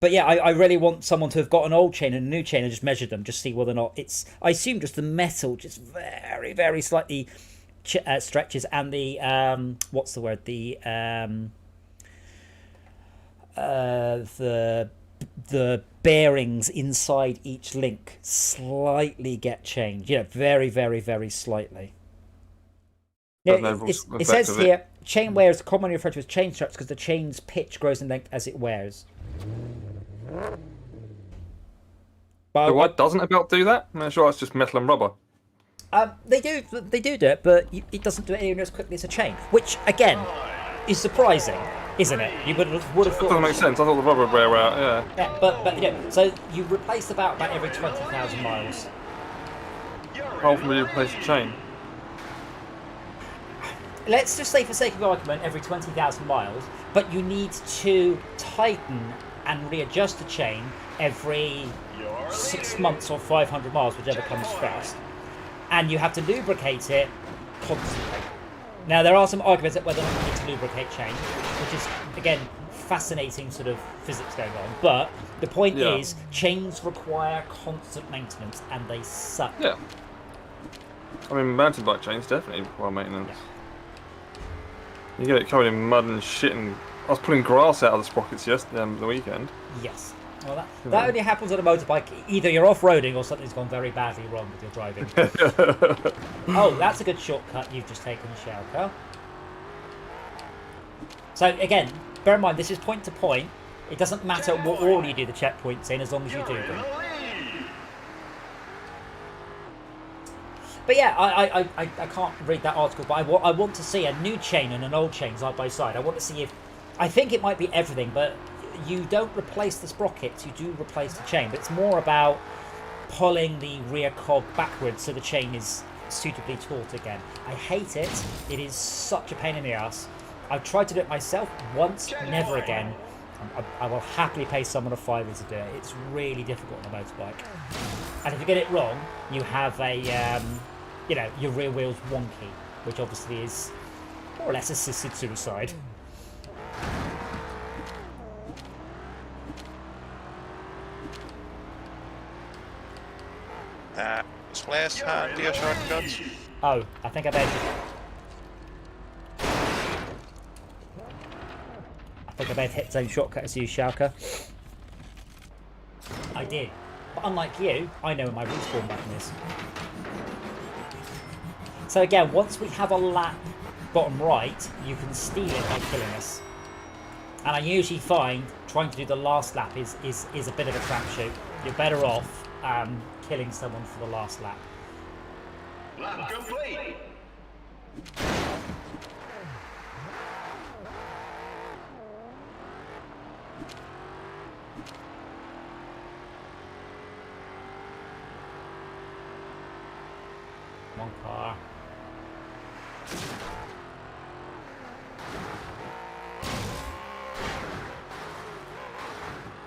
But yeah, I really want someone to have got an old chain and a new chain and just measure them, just see whether or not it's. I assume just the metal just very, very slightly stretches, and the what's the word? The bearings inside each link slightly get changed. Very, very, very slightly. It says here, chain wear is commonly referred to as chain stretch because the chain's pitch grows in length as it wears. But what doesn't a belt do that? I'm not sure it's just metal and rubber. They do it, but it doesn't do it anywhere as quickly as a chain, which again is surprising, isn't it? You would have thought. That doesn't make sense. I thought the rubber would wear out. Yeah. Yeah, but so you replace the belt about every 20,000 miles. How often would you replace the chain? Let's just say, for sake of argument, every 20,000 miles, but you need to tighten and readjust the chain every 6 months or 500 miles, whichever comes first. And you have to lubricate it constantly. Now, there are some arguments that whether or not you need to lubricate chain, which is, again, fascinating sort of physics going on. But the point is, chains require constant maintenance, and they suck. Yeah. I mean, mountain bike chains definitely require maintenance. You get it covered in mud and shit, and I was pulling grass out of the sprockets yesterday, the weekend. Yes. Well, that only happens on a motorbike. Either you're off-roading or something's gone very badly wrong with your driving. Oh, that's a good shortcut you've just taken, Shalka. So again, bear in mind this is point to point. It doesn't matter what order you do the checkpoints in, as long as you do them. But yeah, I can't read that article, but I want to see a new chain and an old chain side by side. I want to see if... I think it might be everything, but you don't replace the sprockets, you do replace the chain. But it's more about pulling the rear cog backwards so the chain is suitably taut again. I hate it. It is such a pain in the ass. I've tried to do it myself once, never again. I will happily pay someone a fiver to do it. It's really difficult on a motorbike. And if you get it wrong, you have a... you know, your rear wheel's wonky, which obviously is more or less assisted suicide. Slash handy shortcuts. Oh, I think I better hit the same shortcut as you, Shalka. I did. But unlike you, I know where my respawn button is. So again, once we have a lap bottom right, you can steal it by killing us. And I usually find trying to do the last lap is a bit of a crapshoot. You're better off killing someone for the last lap. Lap complete. One car.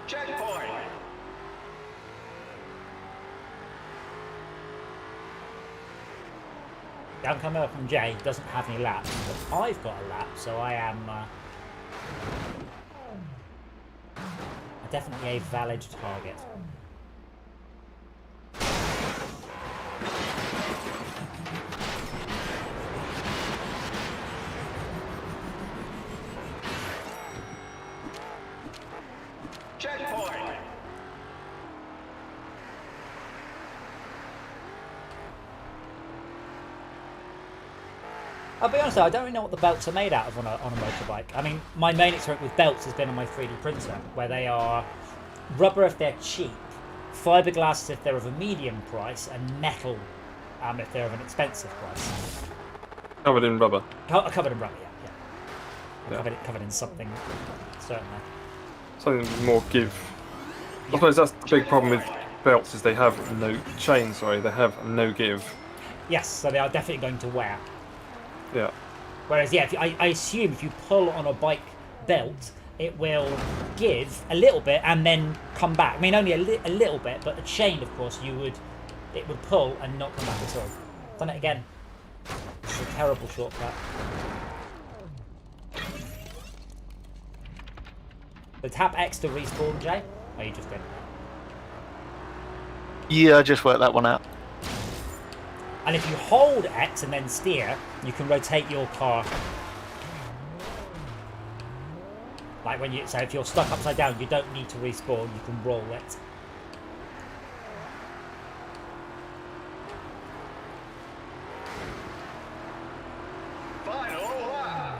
Checkpoint. Down coming up from Jay doesn't have any laps, but I've got a lap, so I am definitely a valid target. Checkpoint. I'll be honest though, I don't really know what the belts are made out of on a motorbike. I mean, my main experience with belts has been on my 3D printer, where they are rubber if they're cheap, fiberglass if they're of a medium price, and metal if they're of an expensive price. Covered in rubber. Covered in rubber, yeah. Yeah. Covered in something, certainly. Something with more give. I suppose that's the big problem with belts is they have no chain, they have no give. Yes, so they are definitely going to wear. Yeah. Whereas, yeah, I assume if you pull on a bike belt, it will give a little bit and then come back. I mean, only a little bit, but a chain, of course, it would pull and not come back at all. Done it again. It's a terrible shortcut. So tap X to respawn, Jay? Oh, you just did. Yeah, I just worked that one out. And if you hold X and then steer, you can rotate your car. Like when so if you're stuck upside down, you don't need to respawn, you can roll it. Final lap.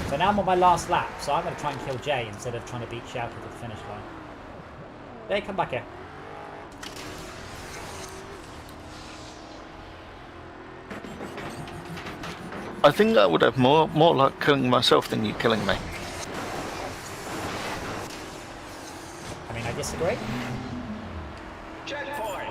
So now I'm on my last lap, so I'm going to try and kill Jay instead of trying to beat Shouter to the finish line. Jay, come back here. I think that would have more like killing myself than you killing me. I mean, I disagree. Checkpoint.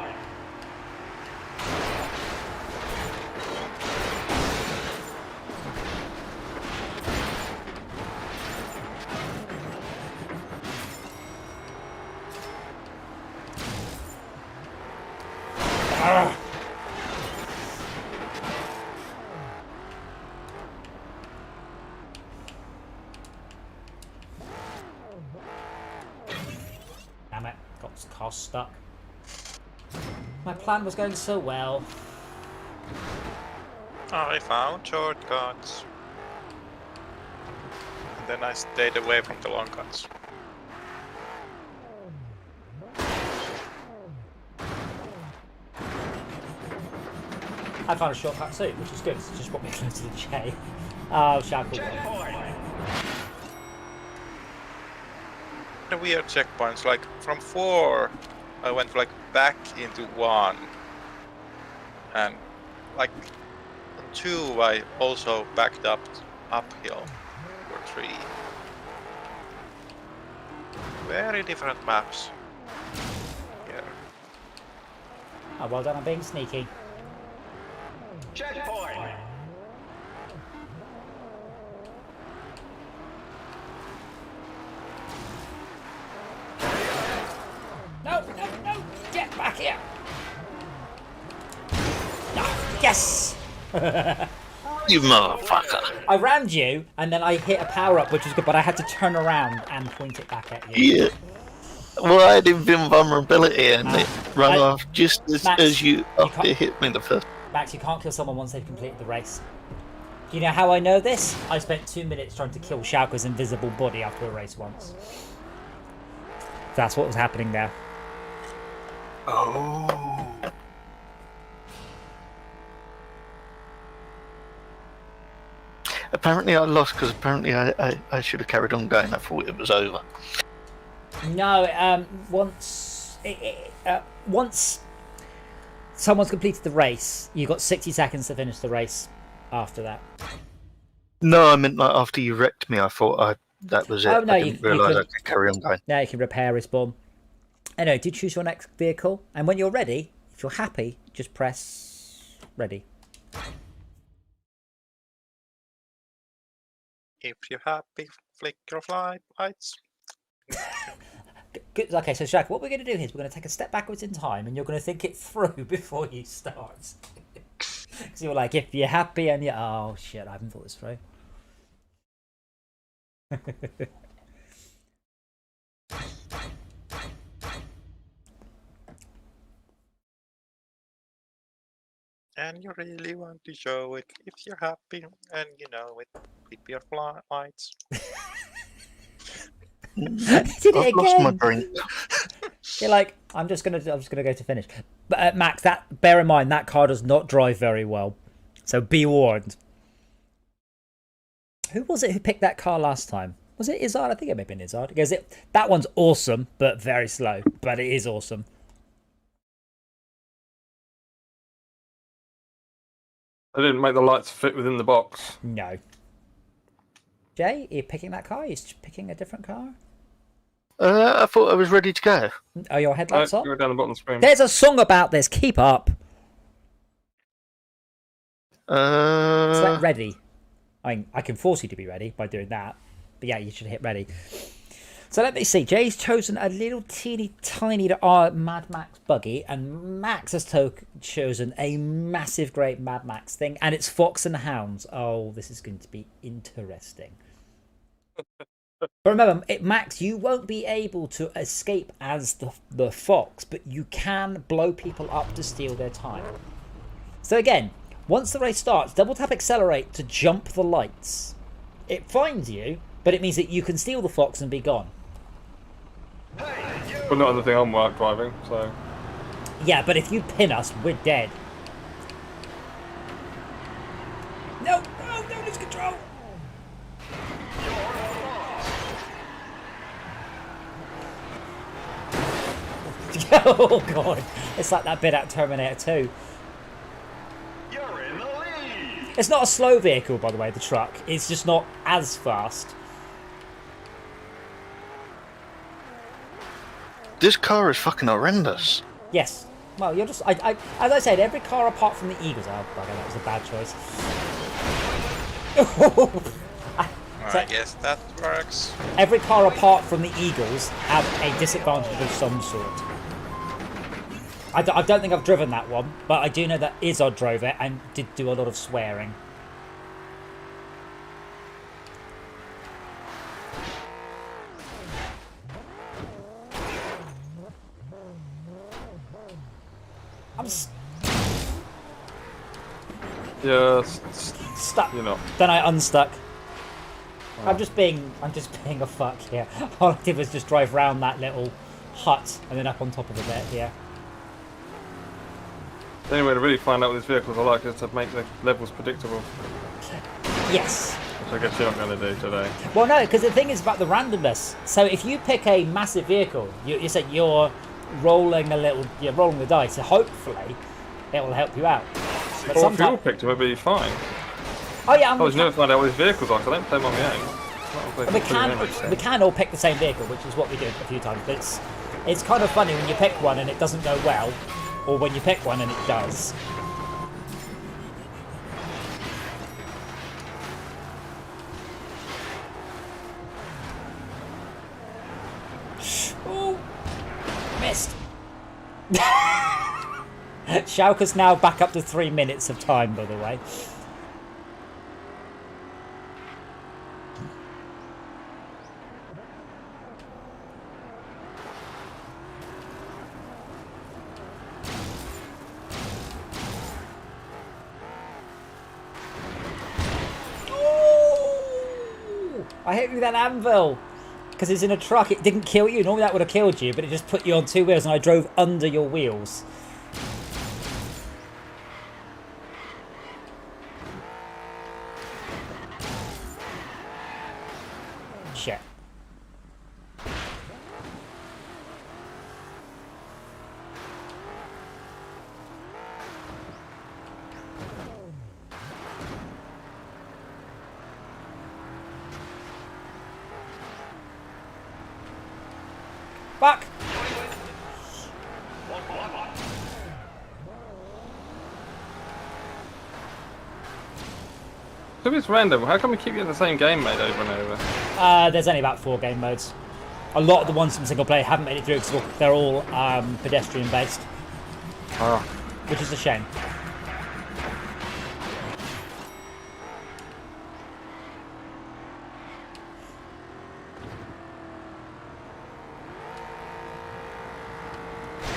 Damn it, got this car stuck. My plan was going so well. I found shortcuts. then I stayed away from the long cuts. I found a shortcut too, which is good. It's just brought me close to the J. Oh, Shackle. Checkpoint. The weird checkpoints, like from 4, I went like back into 1, and like on 2, I also backed uphill for 3. Very different maps here. Oh, well done on being sneaky. Checkpoint. No, get back here. Ah, yes. You motherfucker. I rammed you, and then I hit a power up, which was good, but I had to turn around and point it back at you. Yeah. Well, I had invulnerability and it ran off just as you after it hit me the first. Max, you can't kill someone once they've completed the race. Do you know how I know this? I spent 2 minutes trying to kill Shauka's invisible body after a race once. That's what was happening there. Oh. Apparently I lost because apparently I should have carried on going. I thought it was over. No, once someone's completed the race, you got 60 seconds to finish the race after that. No, I meant like after you wrecked me. I thought that was it. Oh, no, I didn't realise I could carry on going. Now you can repair, respawn. Anyway, do choose your next vehicle, and when you're ready, if you're happy, just press ready. If you're happy, flick your flight lights. Good. Okay, so Shaq, what we're going to do here is we're going to take a step backwards in time, and you're going to think it through before you start. So you're like, if you're happy and you're... Oh, shit, I haven't thought this through. And you really want to show it if you're happy and you know it. Flip your flight lights. Did it I've lost again. my drink. You're like, I'm just gonna go to finish. But Max, bear in mind that car does not drive very well, so be warned. Who was it who picked that car last time? Was it Izzard? I think it may have been Izzard. Because that one's awesome, but very slow. But it is awesome. I didn't make the lights fit within the box. No. Jay, are you picking that car? Are you picking a different car? I thought I was ready to go. Are your headlights on? Go down the bottom screen. There's a song about this. Keep up. Select ready. I mean, I can force you to be ready by doing that. But yeah, you should hit ready. So let me see. Jay's chosen a little teeny tiny Mad Max buggy, and Max has chosen a massive, great Mad Max thing, and it's Fox and Hounds. Oh, this is going to be interesting. But remember, Max, you won't be able to escape as the Fox, but you can blow people up to steal their time. So again, once the race starts, double tap accelerate to jump the lights. It finds you, but it means that you can steal the Fox and be gone. But not on the thing I'm driving, so... Yeah, but if you pin us, we're dead. No, don't lose control. Oh god, it's like that bit at Terminator 2. You're in the lead. It's not a slow vehicle, by the way, the truck. It's just not as fast. This car is fucking horrendous. Yes. Well, you're just... as I said, every car apart from the Eagles... Oh, bugger, that was a bad choice. I guess that works. Every car apart from the Eagles have a disadvantage of some sort. I don't think I've driven that one, but I do know that Izzard drove it and did do a lot of swearing. Yeah, Stuck. you're not. Then I unstuck. I'm just being a fuck here. All I did was just drive round that little hut and then up on top of a bit here. The only way to really find out what these vehicles are like is to make the levels predictable. Yes. Which I guess you're not going to do today. Well, no, because the thing is about the randomness. So if you pick a massive vehicle, you said you're rolling the dice. So hopefully, it will help you out. But Or if you all picked them, it'd be fine. Oh yeah, I was never find out what these vehicles are, because I don't play them on my own. we can all pick the same vehicle, which is what we did a few times. But it's kind of funny when you pick one and it doesn't go well, or when you pick one and it does. Oh, missed. Schalke's now back up to 3 minutes of time, by the way. I hit you with that anvil because it's in a truck. It didn't kill you. Normally that would have killed you, but it just put you on 2 wheels and I drove under your wheels. Shit. Fuck! So if it's random, how come we keep getting the same game made over and over? There's only about 4 game modes. A lot of the ones from single player haven't made it through because they're all pedestrian based. Oh. Which is a shame.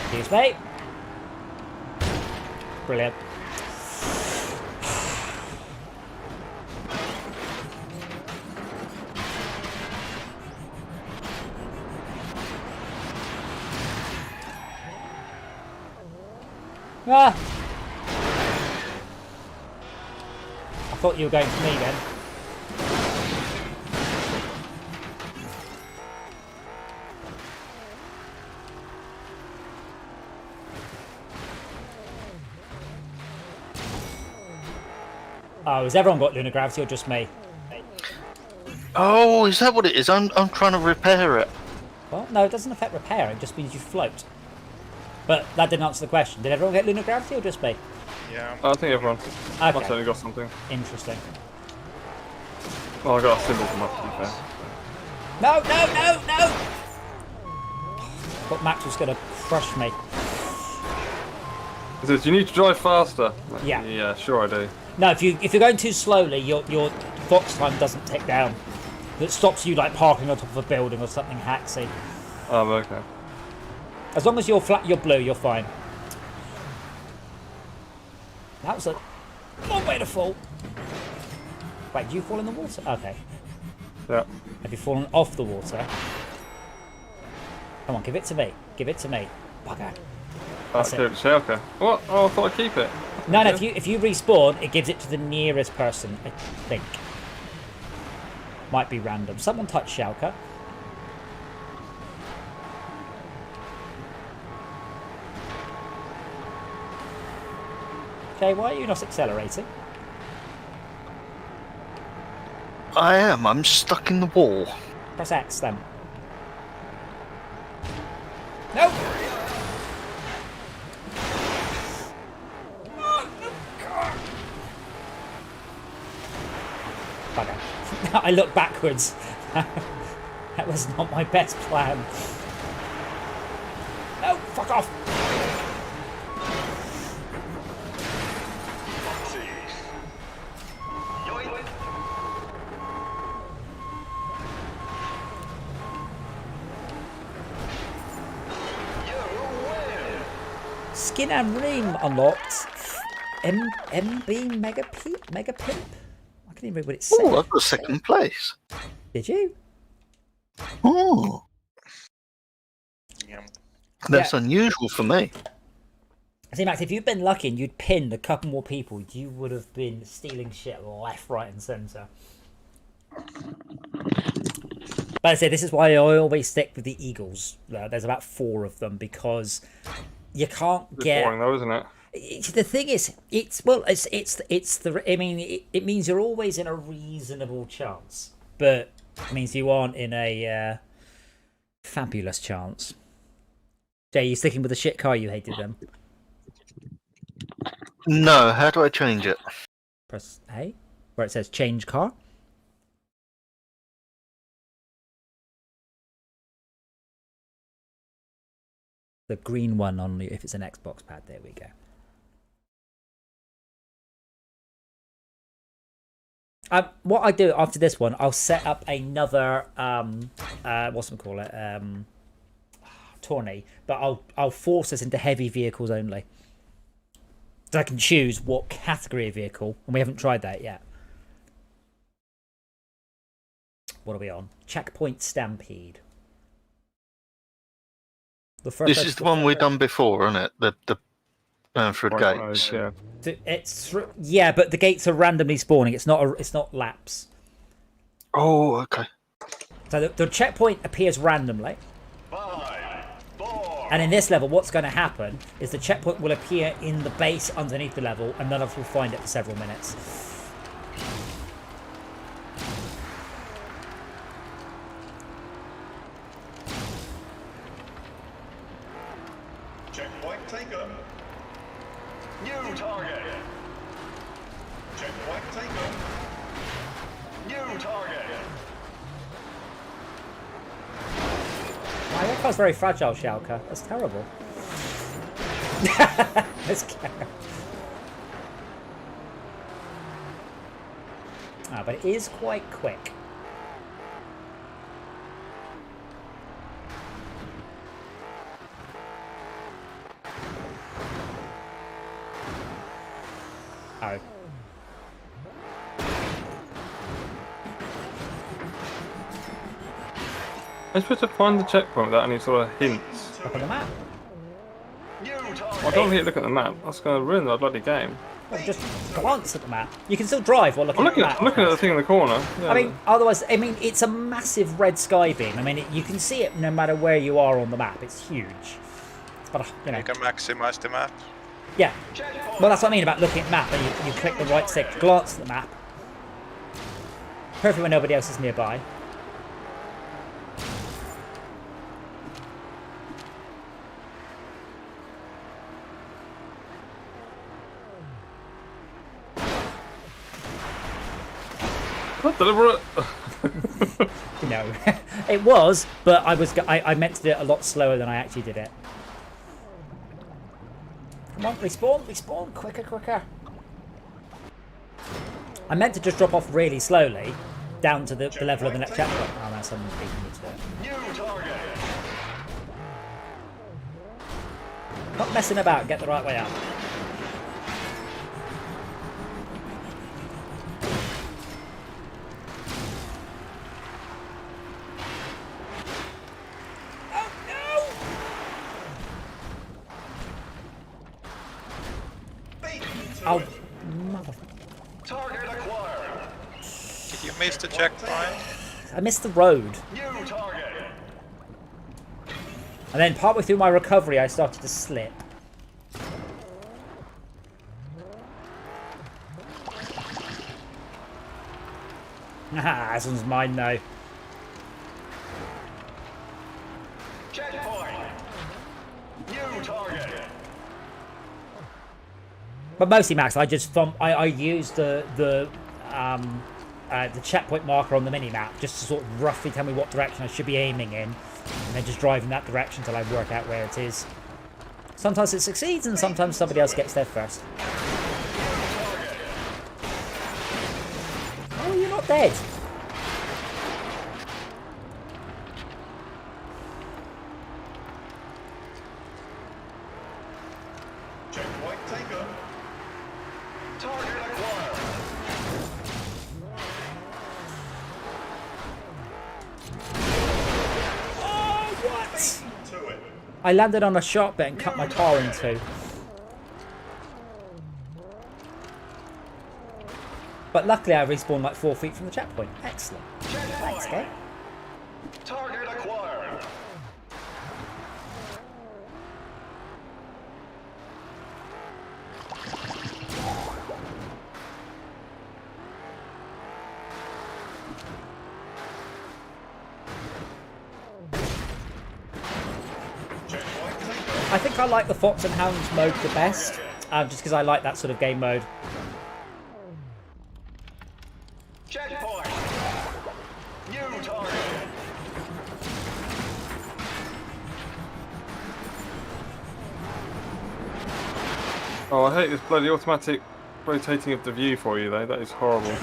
Excuse me. Brilliant. Ah! I thought you were going for me then. Oh, has everyone got lunar gravity or just me? Oh, is that what it is? I'm trying to repair it. Well, no, it doesn't affect repair, it just means you float. But that didn't answer the question. Did everyone get lunar gravity or just me? Yeah. I think everyone. Okay. I've certainly got something. Interesting. Well, I got a symbol from up, to be fair. No, no, no, no! Thought Max was going to crush me. He says, you need to drive faster. Yeah. Yeah, sure I do. No, if you're going too slowly, your box time doesn't tick down. It stops you like parking on top of a building or something hacksy. Oh, okay. As long as you're blue, you're fine. That was a long way to fall. Wait, do you fall in the water? Okay. Yeah. Have you fallen off the water? Come on, give it to me. Give it to me. Bugger. That's it. Okay. What? Oh, I thought I'd keep it. No, no, if you respawn, it gives it to the nearest person, I think. Might be random. Someone touch Schalke. Okay, why are you not accelerating? I am. I'm stuck in the wall. Press X then. No! Bugger. I look backwards. That was not my best plan. No, fuck off! Skin and Ream unlocked. MB Mega Pimp? I can't even read what it said. Oh, I've got second place. Did you? Oh, Yeah. that's unusual for me. See, Max, if you'd been lucky and you'd pinned a couple more people, you would have been stealing shit left, right, and centre. But I say this is why I always stick with the Eagles. There's about 4 of them because you can't It's get. boring though, isn't it? The thing is, it means you're always in a reasonable chance, but it means you aren't in a fabulous chance. Jay, you sticking with the shit car you hated them? No, how do I change it? Press A, where it says change car. The green one on if it's an Xbox pad. There we go. What I do after this one, I'll set up another tourney, but I'll force us into heavy vehicles only. So I can choose what category of vehicle, and we haven't tried that yet. What are we on? Checkpoint Stampede. This is the one we've done before, isn't it? The Bamford gates. Yeah. Yeah, but the gates are randomly spawning. It's not laps. Oh, okay. So the checkpoint appears randomly. 5, 4. And in this level, what's going to happen is the checkpoint will appear in the base underneath the level, and none of us will find it for several minutes. Checkpoint taken. New target. Checkpoint taken. New target. Wow, your car's very fragile, Schalke. That's terrible. That's terrible. But it is quite quick. Oh. I'm supposed to find the checkpoint without any sort of hints. Up on the map. New I target. don't need to look at the map. That's going to ruin the bloody game. Well, just glance at the map. You can still drive while looking I'm at the looking, map. I'm looking at the thing in the corner. Yeah, I mean, otherwise, it's a massive red sky beam. I mean, you can see it no matter where you are on the map. It's huge. But you know, You can maximize the map. yeah. Well, that's what I mean about looking at map. And you click the right stick to glance at the map. Perfectly when nobody else is nearby. not deliberate. No, it was, but I meant to do it a lot slower than I actually did it. Come on, respawn, quicker. I meant to just drop off really slowly, down to the level of the next checkpoint. Oh, now someone's beating me to it. New target. Not messing about, get the right way up. Oh no! Oh, mother... Target acquired. Did you miss the checkpoint? I missed the road. New target. And then partway through my recovery, I started to slip. Ah, this one's mine now. Checkpoint. New target. But mostly, Max, I just I used the checkpoint marker on the mini map just to sort of roughly tell me what direction I should be aiming in, and then just drive in that direction until I work out where it is. Sometimes it succeeds, and sometimes somebody else gets there first. Oh, you're not dead. Checkpoint taken. Target acquired. I landed on a sharp bit and cut my car in two. But luckily I respawned like 4 feet from the checkpoint. Excellent. Thanks, game. Target acquired. I think I like the Fox and Hounds mode the best, just because I like that sort of game mode. Checkpoint. New target. Oh, I hate this bloody automatic rotating of the view for you, though. That is horrible.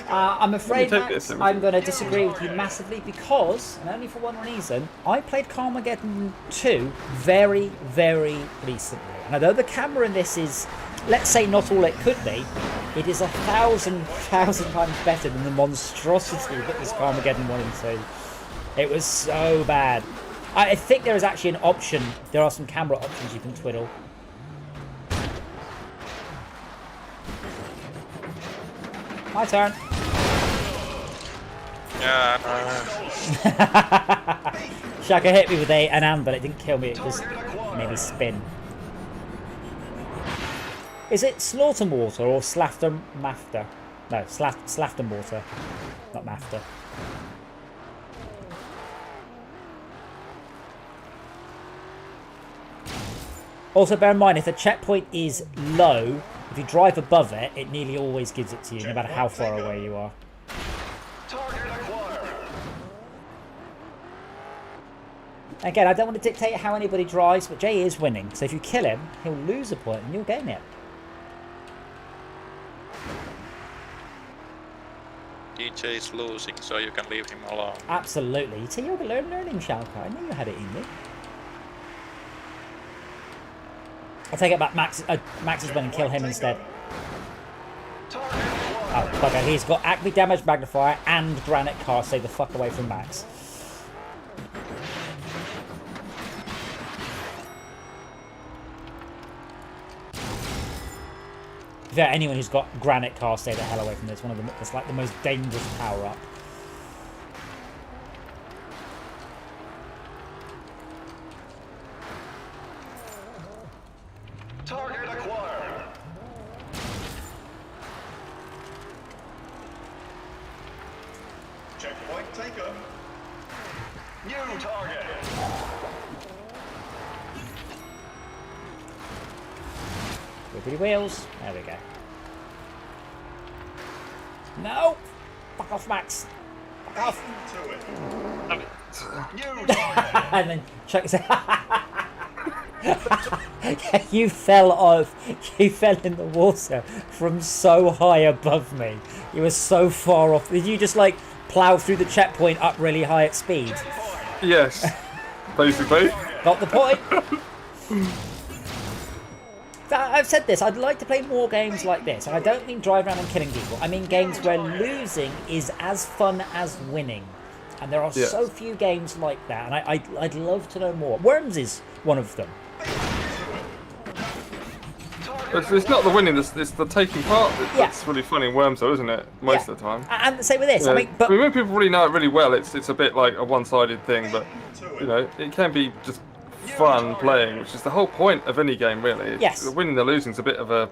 I'm afraid, take Max, this, then. I'm going to disagree with you massively because, and only for one reason, I played Carmageddon 2 very, very recently. And although the camera in this is, let's say, not all it could be, it is 1,000 times better than the monstrosity that was Carmageddon 1 and 2. It was so bad. I think there is actually an option, there are some camera options you can twiddle. My turn. Yeah. Shaka hit me with an am, but it didn't kill me. It just made me spin. Is it Slaughter Mortar or Slafter Mafter? No, Slafter Mortar, not Mafter. Also, bear in mind, if the checkpoint is low, if you drive above it, it nearly always gives it to you, no matter how far away you are. Target acquired. Again, I don't want to dictate how anybody drives, but Jay is winning. So if you kill him, he'll lose a point and you'll gain it. DJ is losing, so you can leave him alone. Absolutely. See, you're learning, Shalka. I knew you had it in you. I'll take it back. Max is winning. Kill him instead. Oh, bugger. He's got Acme Damage Magnifier and Granite Car. Stay the fuck away from Max. Yeah, anyone who's got Granite Car, stay the hell away from this. It's like the most dangerous power-up. Target acquired. Checkpoint taken. New target. Wibbly wheels. There we go. No! Fuck off, Max. Fuck off. To it. New target. And then Chuck said, you fell off. You fell in the water from so high above me. You were so far off. Did you just like plow through the checkpoint up really high at speed? Yes, basically. Got the point. I've said this, I'd like to play more games like this, and I don't mean drive around and killing people. I mean games where losing is as fun as winning. And there are so few games like that, and I'd love to know more. Worms is one of them. It's not the winning, it's the taking part that's really fun in Worms, though, isn't it? Most of the time. And same with this. Yeah. I mean, but when people really know it really well, it's a bit like a one-sided thing, but you know, it can be just fun playing, which is the whole point of any game, really. The winning and the losing is a bit of a,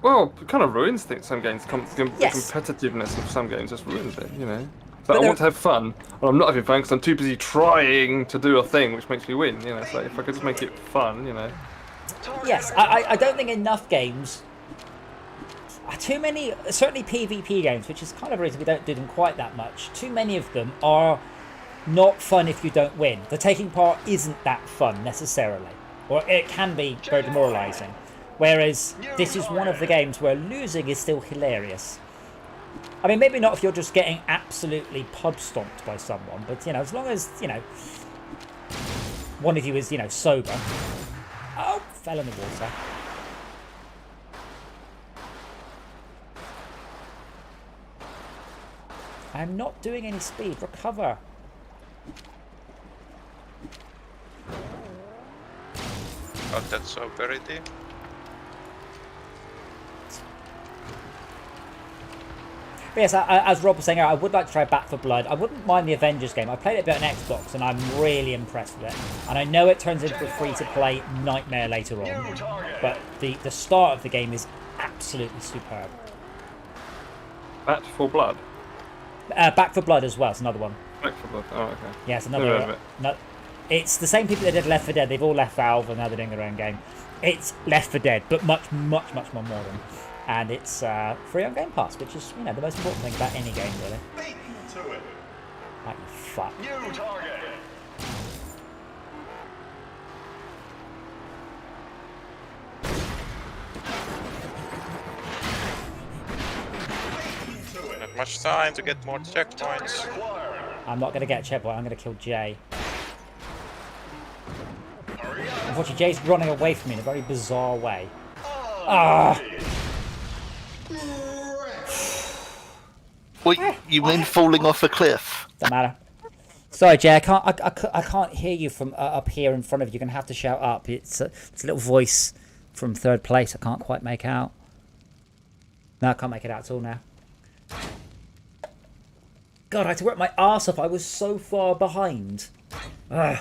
well, it kind of ruins things. Some games, the competitiveness of some games just ruins it. You know, so I want to have fun, and I'm not having fun because I'm too busy trying to do a thing which makes me win. You know, so if I could just make it fun, you know. Yes, I don't think enough games. Too many, certainly PvP games, which is kind of a reason we don't do them quite that much. Too many of them are not fun if you don't win. The taking part isn't that fun necessarily, or it can be very demoralising. Whereas this is one of the games where losing is still hilarious. I mean, maybe not if you're just getting absolutely pub stomped by someone, but you know, as long as you know one of you is sober. Oh, fell in the water. I'm not doing any speed. Recover. got that sovereignty. But yes, as Rob was saying, I would like to try Back for Blood. I wouldn't mind the Avengers game. I played it a bit on Xbox, and I'm really impressed with it. And I know it turns into a free-to-play nightmare later on, but the start of the game is absolutely superb. Back for Blood? Back for Blood as well. It's another one. Back for Blood. Oh, okay. Yeah, it's another. No, it's the same people that did Left 4 Dead. They've all left Valve, and now they're doing their own game. It's Left 4 Dead, but much more modern. And it's free on Game Pass, which is, the most important thing about any game, really. Beat to it. Like, you fuck. New target. Not much time to get more checkpoints. I'm not going to get a checkpoint. I'm going to kill Jay. Unfortunately, Jay's running away from me in a very bizarre way. Ah! Wait, you mean falling off a cliff? Don't matter. Sorry, Jay. I can't hear you from up here in front of you. You're going to have to shout up. It's a little voice from third place. I can't quite make out. No, I can't make it out at all now. God, I had to work my arse off. I was so far behind. Ugh.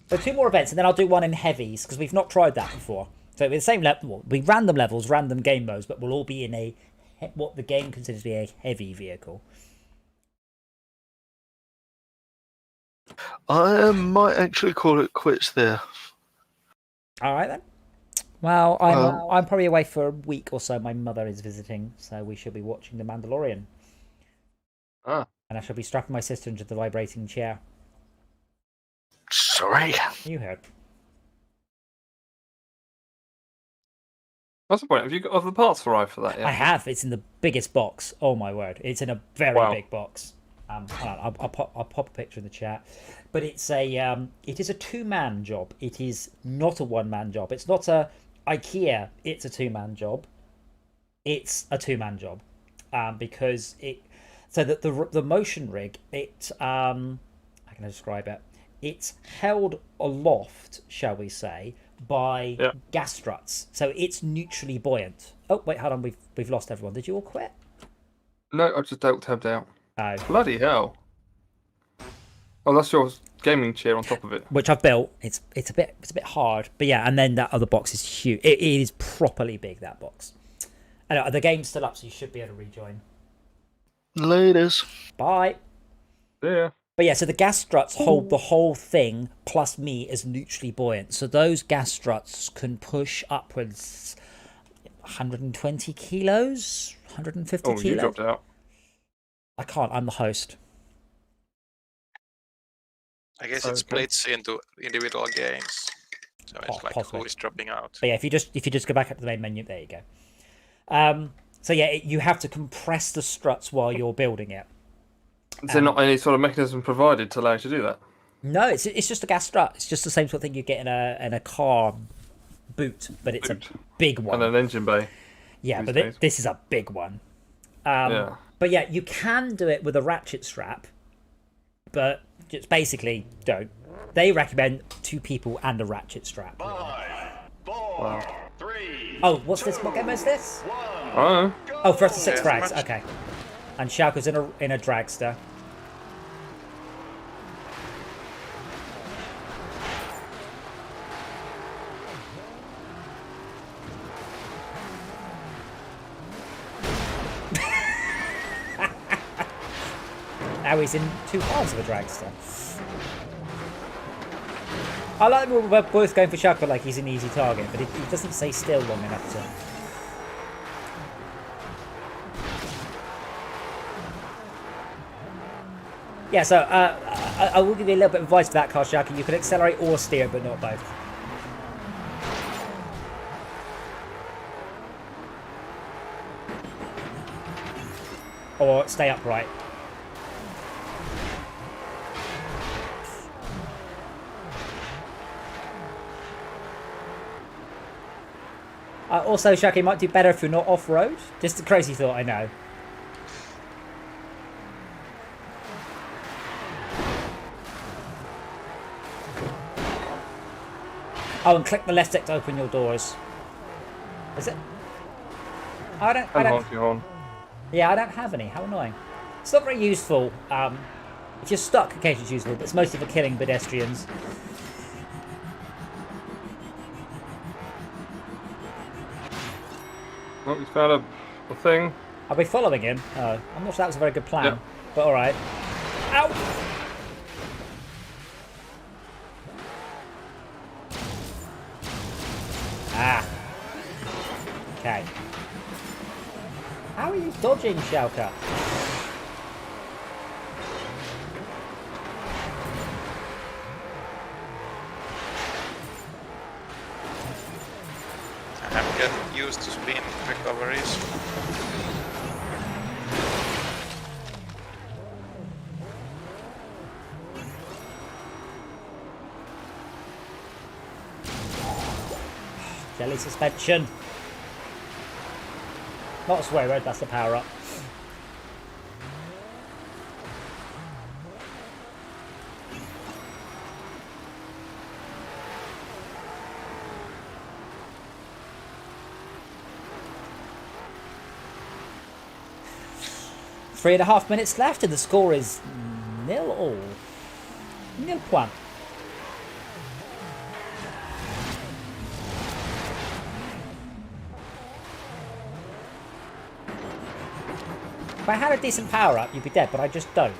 So 2 more events, and then I'll do one in heavies, because we've not tried that before. So with the same level, well, we random levels, random game modes, but we'll all be in what the game considers to be a heavy vehicle. I might actually call it quits there. All right then. Well, I'm probably away for a week or so. My mother is visiting, so we should be watching The Mandalorian. Ah. And I shall be strapping my sister into the vibrating chair. Sorry. You heard. What's the point? Have you got the parts arrived for that yet? I have. It's in the biggest box. Oh my word! It's in a very big box. I'll pop a picture in the chat. But it is a 2-man job. It is not a 1-man job. It's not a IKEA. It's a 2-man job. It's a 2-man job, because the motion rig. How can I describe it? It's held aloft, shall we say, by gas struts, so it's neutrally buoyant. Oh wait, hold on, we've lost everyone. Did you all quit? No, I just tabbed out. Oh, bloody hell! Oh, that's your gaming chair on top of it, which I've built. It's a bit hard, but yeah. And then that other box is huge. It is properly big, that box. And the game's still up, so you should be able to rejoin. Laters. Bye. Yeah. But yeah, so the gas struts hold the whole thing, plus me, as neutrally buoyant. So those gas struts can push upwards 120 kilos, 150 kilos. Oh, you dropped out. I can't, I'm the host. I guess it splits into individual games. So it's like possibly. Who is dropping out. But yeah, if you just go back up to the main menu, there you go. So yeah, you have to compress the struts while you're building it. Is there not any sort of mechanism provided to allow you to do that? No, it's just a gas strut. It's just the same sort of thing you get in a car boot, but it's a big one. And an engine bay. Yeah, but this is a big one. But yeah, you can do it with a ratchet strap, but just basically don't. They recommend 2 people and a ratchet strap. Really. 5, 4, 3. Oh, what's this? What game is this? Oh. Oh, first to 6 frags. Okay. And Shauka's in a dragster. Now he's in 2 halves of a dragster. I like that we're both going for Shauka like he's an easy target, but he doesn't stay still long enough to... Yeah, so I will give you a little bit of advice for that car, Shaka. You can accelerate or steer, but not both. Or stay upright. Also, Shaka, you might do better if you're not off-road. Just a crazy thought, I know. Oh, and click the left stick to open your doors. Is it? I don't. Honk your horn. Yeah, I don't have any. How annoying. It's not very useful. If you're stuck, occasionally it's useful, but it's mostly for killing pedestrians. Oh, we found a thing. Are we following him? Oh, I'm not sure that was a very good plan. Yep. But alright. Ow! Ah. Okay. How are you dodging, Shauka? I'm getting used to spin recoveries. Jelly suspension. Not a swear word, that's the power up. Three and a half minutes left and the score is 0-all. 0 point. If I had a decent power up, you'd be dead, but I just don't.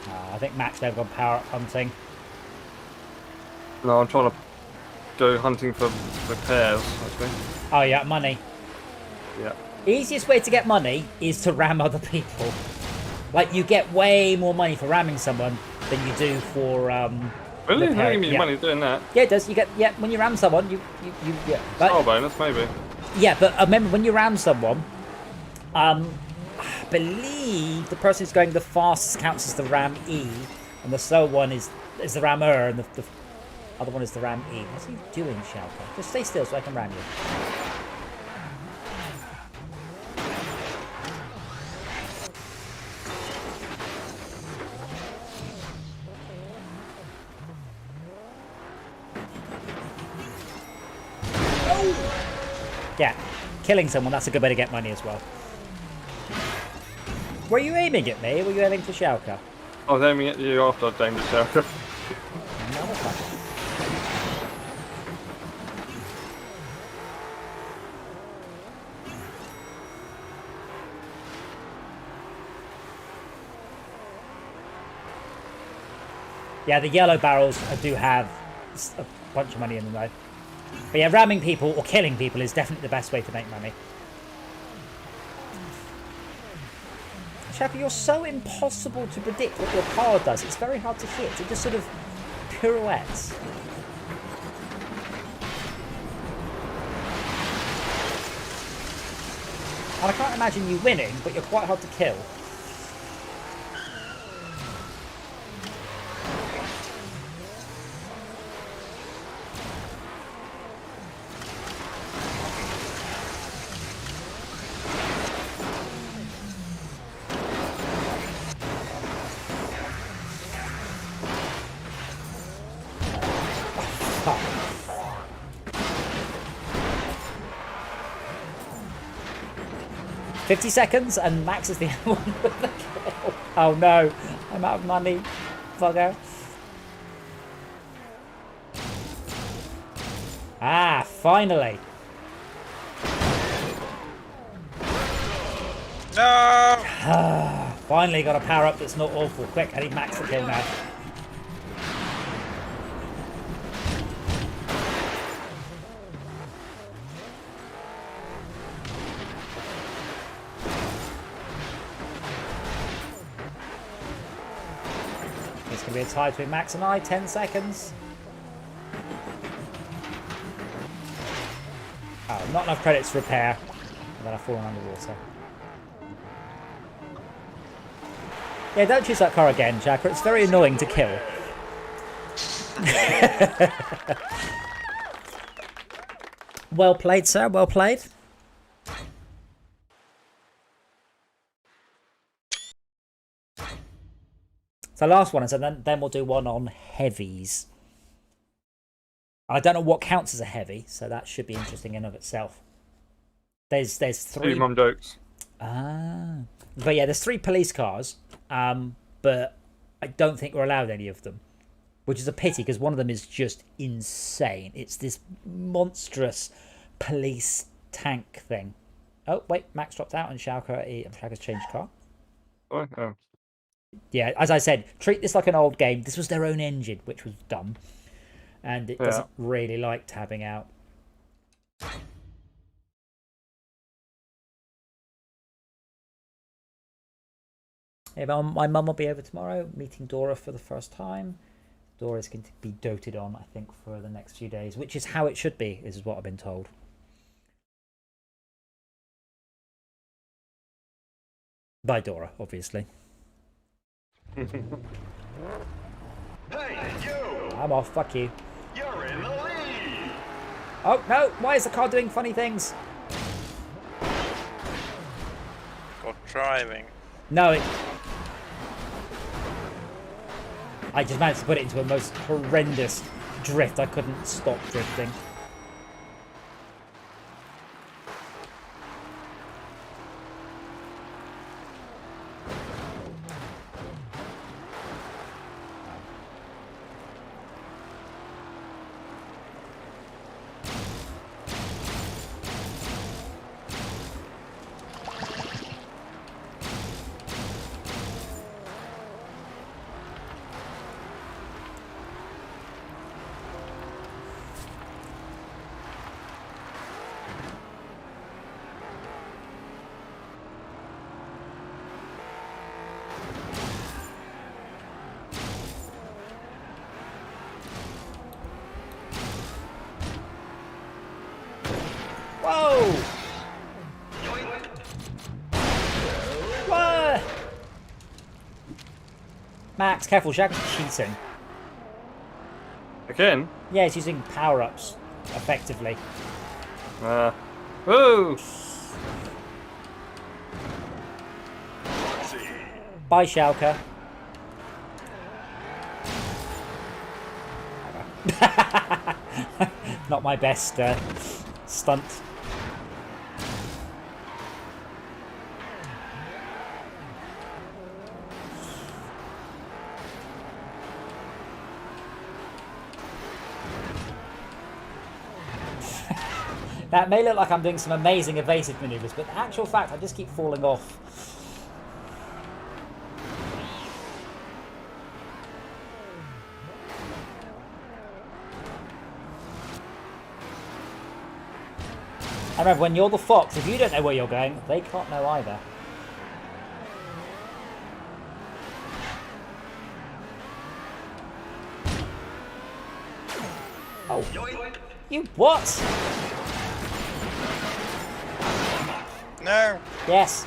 I think Max never gone power up hunting. No, I'm trying to go hunting for repairs, actually. Oh yeah, money. Yeah. Easiest way to get money is to ram other people. Like, you get way more money for ramming someone than you do for Really? How repairing. do you get money doing that? Yeah, it does. You get, yeah, when you ram someone, you yeah. But, Oh, bonus, maybe. yeah, but remember, when you ram someone, I believe the person who's going the fastest counts as the ram E, and the slow one is the rammer, and the other one is the ram E. What's he doing, Shauka? Just stay still so I can ram you. Yeah, killing someone, that's a good way to get money as well. Were you aiming at me, or were you aiming for Shauka? I was aiming at you after I aimed at Shelter. Another one. Yeah, the yellow barrels do have a bunch of money in them though. But yeah, ramming people or killing people is definitely the best way to make money. Shauka, you're so impossible to predict what your car does. It's very hard to hit. It just sort of pirouettes. And I can't imagine you winning, but you're quite hard to kill. Fuck. "50 seconds and Max is the only one with the kill. Oh no, I'm out of money. Bugger. Ah, finally. No! Finally got a power up that's not awful. Quick, I need Max to kill now. It's going to be a tie between Max and I. 10 seconds. Oh, not enough credits to repair. And then I've fallen underwater. Yeah, don't choose that car again, Jacker. It's very annoying to kill. Well played, sir. Well played. So last one, and so then we'll do one on heavies. I don't know what counts as a heavy, so that should be interesting in of itself. There's 3 Mum jokes. But yeah, there's 3 police cars, but I don't think we're allowed any of them, which is a pity because one of them is just insane. It's this monstrous police tank thing. Oh wait, Max dropped out and Schalke's changed car. Oh. Yeah, as I said, treat this like an old game. This was their own engine, which was dumb, and it doesn't really like tabbing out. Yeah, my mum will be over tomorrow, meeting Dora for the first time. Dora's going to be doted on, I think, for the next few days, which is how it should be, is what I've been told. By Dora, obviously. Hey, you! I'm off, fuck you. You're in the lead! Oh, no! Why is the car doing funny things? Got driving. No, I just managed to put it into a most horrendous drift. I couldn't stop drifting. Whoa! What? Max, careful, Shag's cheating. Again? Yeah, he's using power-ups, effectively. Woo! Bye, Schalke. Not my best stunt. That may look like I'm doing some amazing evasive maneuvers, but in actual fact, I just keep falling off. I remember, when you're the fox, if you don't know where you're going, they can't know either. Oh. You what? No. Yes.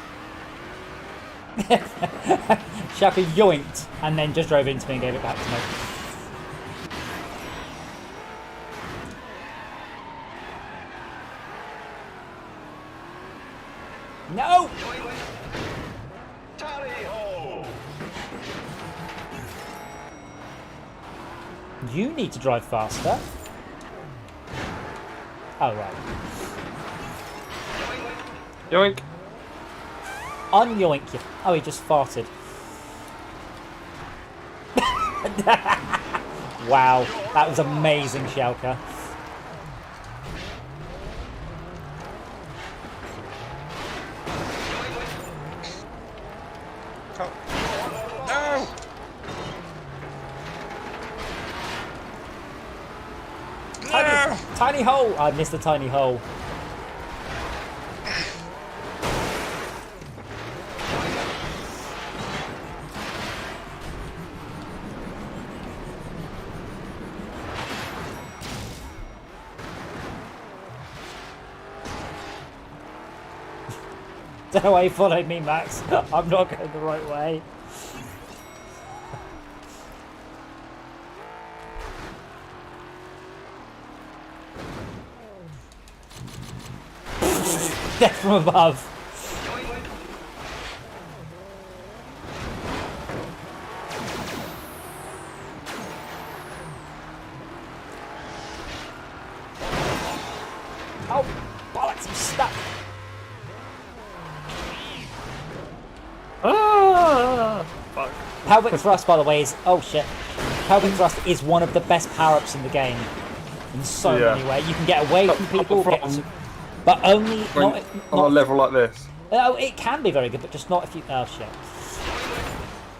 Shaka yoinked and then just drove into me and gave it back to me. No! Tally-ho! You need to drive faster. Oh, right. Yoink! Unyoink you. Oh, he just farted. Wow, that was amazing, Schalke. No. Tiny hole! I missed the tiny hole. Don't know why you followed me, Max. I'm not going the right way. Death from above. Oh, bollocks, I'm stuck. Ah! Fuck. Pelvic thrust, by the way, is... Oh, shit. Pelvic thrust is one of the best power-ups in the game. In so many ways. You can get away from people, but only... On a level like this. Oh, it can be very good, but just not if you... Oh, shit.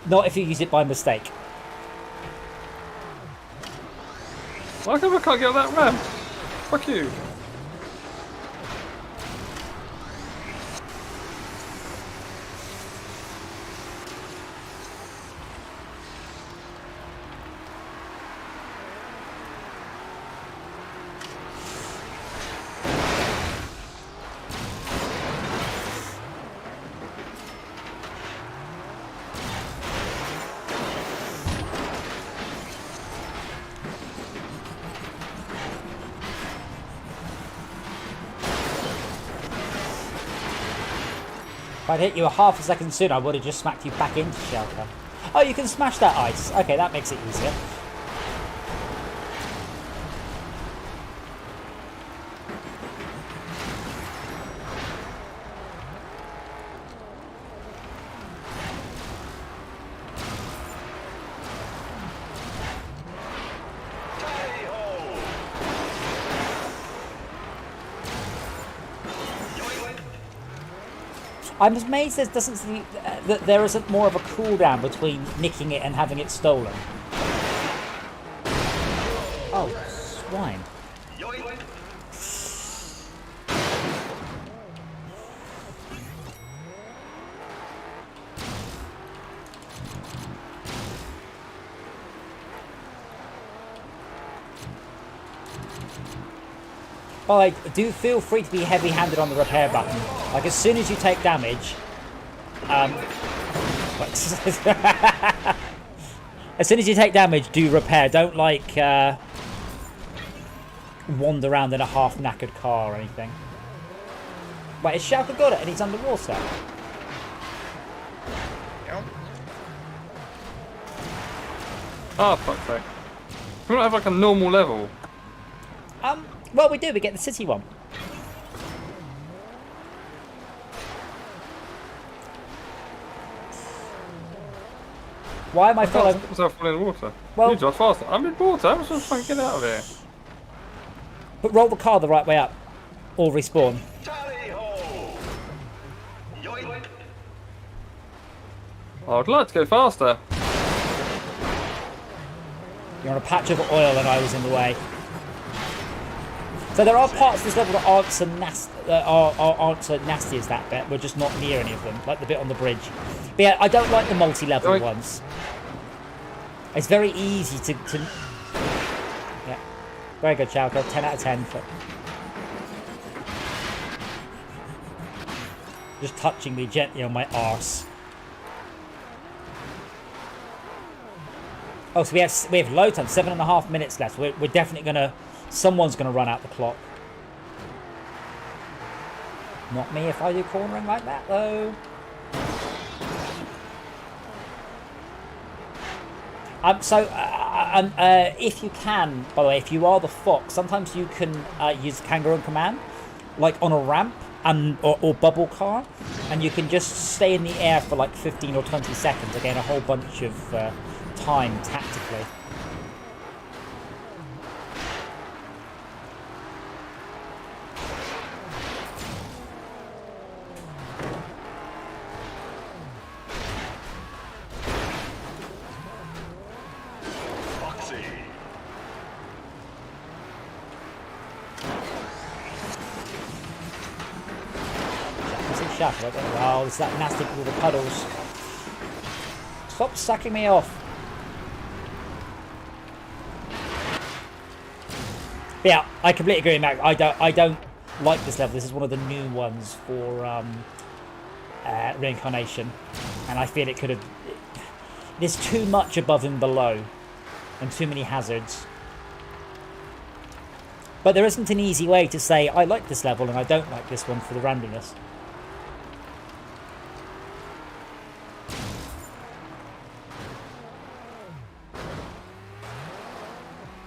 Not if you use it by mistake. Why come I can't get that ramp? Fuck you. If I'd hit you a half a second sooner, I would have just smacked you back into shelter. Oh, you can smash that ice. Okay, that makes it easier. I'm amazed that there isn't more of a cooldown between nicking it and having it stolen. Oh, swine. Well, like, do feel free to be heavy-handed on the repair button. Like, as soon as you take damage, as soon as you take damage, do repair. Don't like wander around in a half-knackered car or anything. Wait, is Shouka got it and he's underwater? Yep. Oh, fuck's sake. We don't have like a normal level. Well, we do. We get the city one. Why am I following? I was falling in the water. Well, you drive faster. I'm in water. I'm just trying to get out of here. But roll the car the right way up, or respawn. I would like to go faster. You're on a patch of oil and I was in the way. So there are parts of this level that aren't so nasty as that bit. We're just not near any of them, like the bit on the bridge. But yeah, I don't like the multi-level ones. It's very easy to... Yeah. Very good, Shouka. 10 out of 10. For... Just touching me gently on my arse. Oh, so we have low time. 7.5 minutes left. We're definitely gonna... Someone's gonna run out the clock. Not me if I do cornering like that, though. If you can, by the way, if you are the fox, sometimes you can use kangaroo command, like on a ramp or bubble car, and you can just stay in the air for like 15 or 20 seconds to gain a whole bunch of time tactically. Oh, it's that nasty with the puddles. Stop sucking me off. But yeah, I completely agree with Mac. I don't like this level. This is one of the new ones for reincarnation, and I feel it could have. There's too much above and below, and too many hazards. But there isn't an easy way to say I like this level and I don't like this one for the randomness.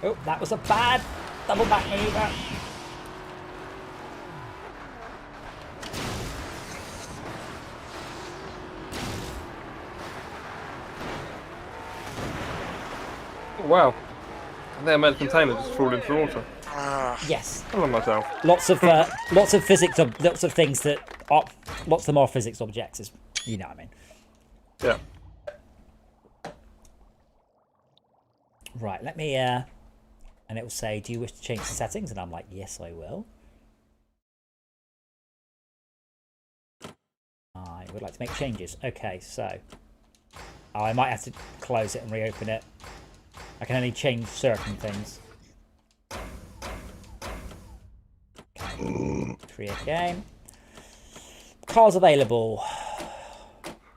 Oh, that was a bad double back maneuver. wow. And then I made a container just fall into the water. Yes. I love myself. Lots of physics, lots of things that are, lots of them are physics objects. Is, you know what I mean? Yeah. Right. Let me. And it will say, "Do you wish to change the settings?" And I'm like, "Yes, I will." I would like to make changes. Okay, so I might have to close it and reopen it. I can only change certain things. Okay. Create game. Cars available.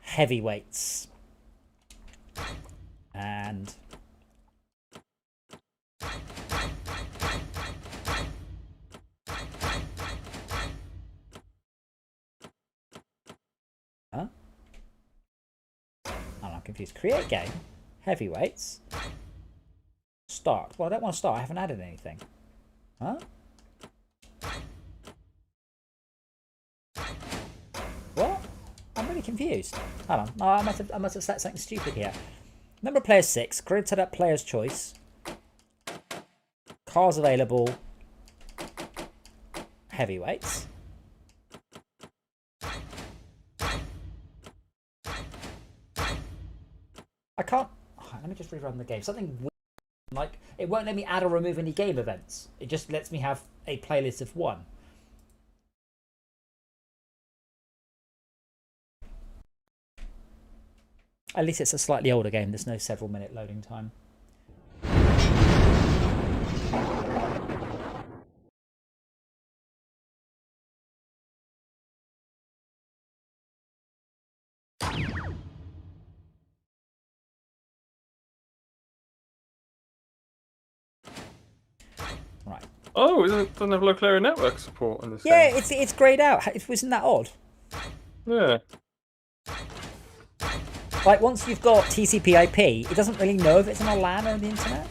Heavyweights. And huh? I'm confused. Create game. Heavyweights. Start. Well, I don't want to start. I haven't added anything. Huh? What? I'm really confused. Hold on. No, I must have set something stupid here. Number of players 6. Grid set up player's choice. Cars available. Heavyweights. I can't. Let me just rerun the game. Something weird, like it won't let me add or remove any game events. It just lets me have a playlist of one. At least it's a slightly older game. There's no several minute loading time. Right. Oh, it doesn't have local area network support in this game. Yeah, it's grayed out. Isn't that odd? Yeah. Like once you've got TCP/IP, it doesn't really know if it's on a LAN or on the internet.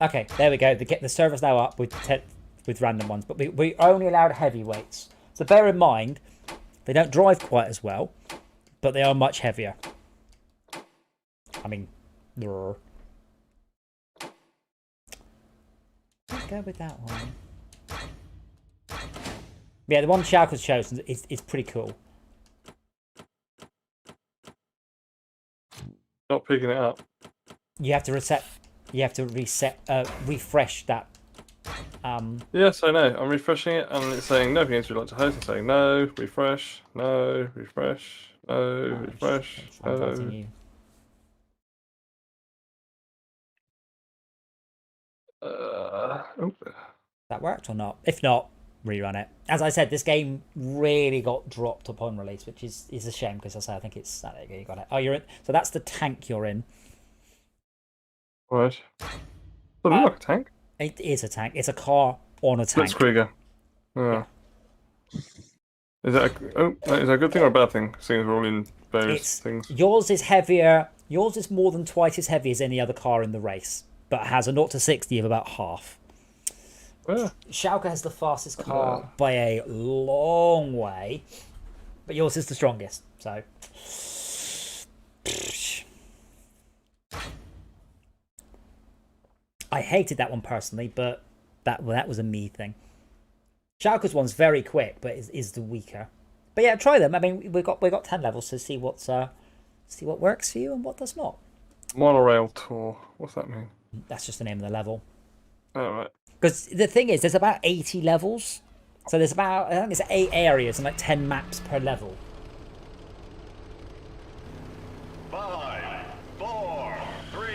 Okay, there we go. The server's now up with random ones, but we only allowed heavyweights. So bear in mind, they don't drive quite as well, but they are much heavier. I mean, I'll go with that one. Yeah, the one Schalke's chosen is pretty cool. Not picking it up. You have to reset. You have to refresh that. Yes, I know. I'm refreshing it, and it's saying no games would like to host. I'm saying no, refresh, no, refresh, no, refresh, no. Oh. That worked or not? If not, rerun it. As I said, this game really got dropped upon release, which is a shame because I think it's. Oh, you got it. Oh, you're in. So that's the tank you're in. Right. Doesn't look like a tank. It is a tank. It's a car on a tank. Blitzkrieger. Yeah. Is that a good thing or a bad thing? Seeing as we're all in various things. Yours is heavier. Yours is more than twice as heavy as any other car in the race, but has a 0 to 60 of about half. Yeah. Schalke has the fastest car by a long way, but yours is the strongest. So. I hated that one personally, but that was a me thing. Schalke's one's very quick, but is the weaker. But yeah, try them. I mean, we got 10 levels to see what works for you and what does not. Monorail tour. What's that mean? That's just the name of the level. Oh right. Because the thing is, there's about 80 levels, so there's about I think it's 8 areas and like 10 maps per level. 5, 4, 3,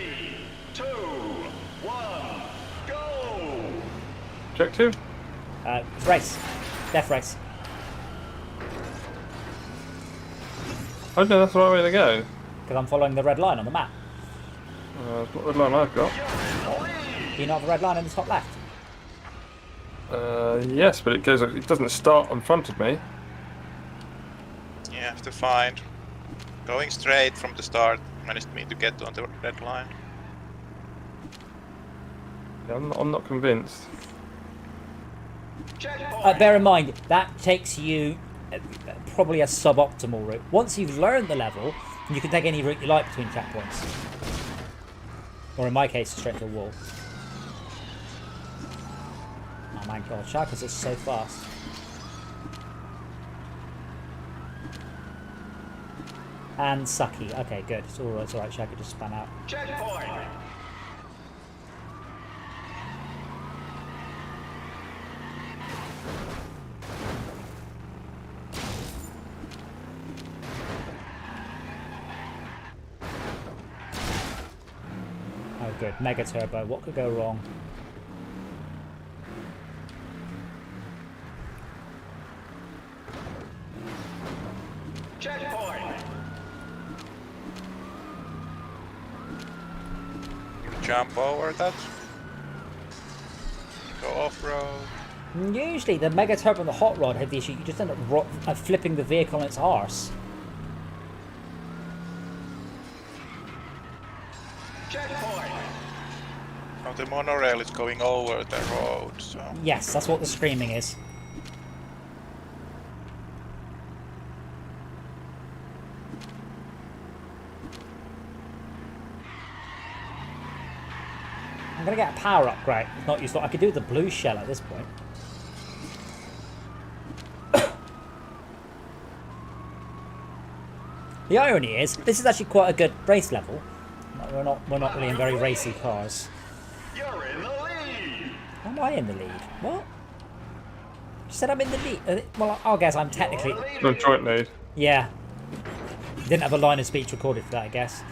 2, 1, go! Objective? Race. Death race. I don't know that's the right way to go. Because I'm following the red line on the map. It's not the red line I've got. Do you not have a red line in the top left? Yes, but it doesn't start in front of me. You have to find. Going straight from the start managed me to get on the red line. Yeah, I'm not convinced. Checkpoint. Bear in mind, that takes you probably a suboptimal route. Once you've learned the level, you can take any route you like between checkpoints. Or in my case, straight to a wall. Oh my god, Sharkers is so fast. And sucky. Okay, good. It's alright, Shaka just spun out. Checkpoint. Oh good, Mega Turbo. What could go wrong? Checkpoint. Jump over that. Go off-road. Usually the Mega Turbo and the Hot Rod have the issue, you just end up flipping the vehicle on its arse. Checkpoint. Now the monorail is going over the road, so... Yes, that's what the screaming is. I'm gonna get a power upgrade. It's not useful. I could do the blue shell at this point. The irony is, this is actually quite a good race level. We're not really in very racy cars. You're in the lead. Am I in the lead? What? You said I'm in the lead. Well, I guess I'm technically. No joint lead. Yeah. Didn't have a line of speech recorded for that, I guess.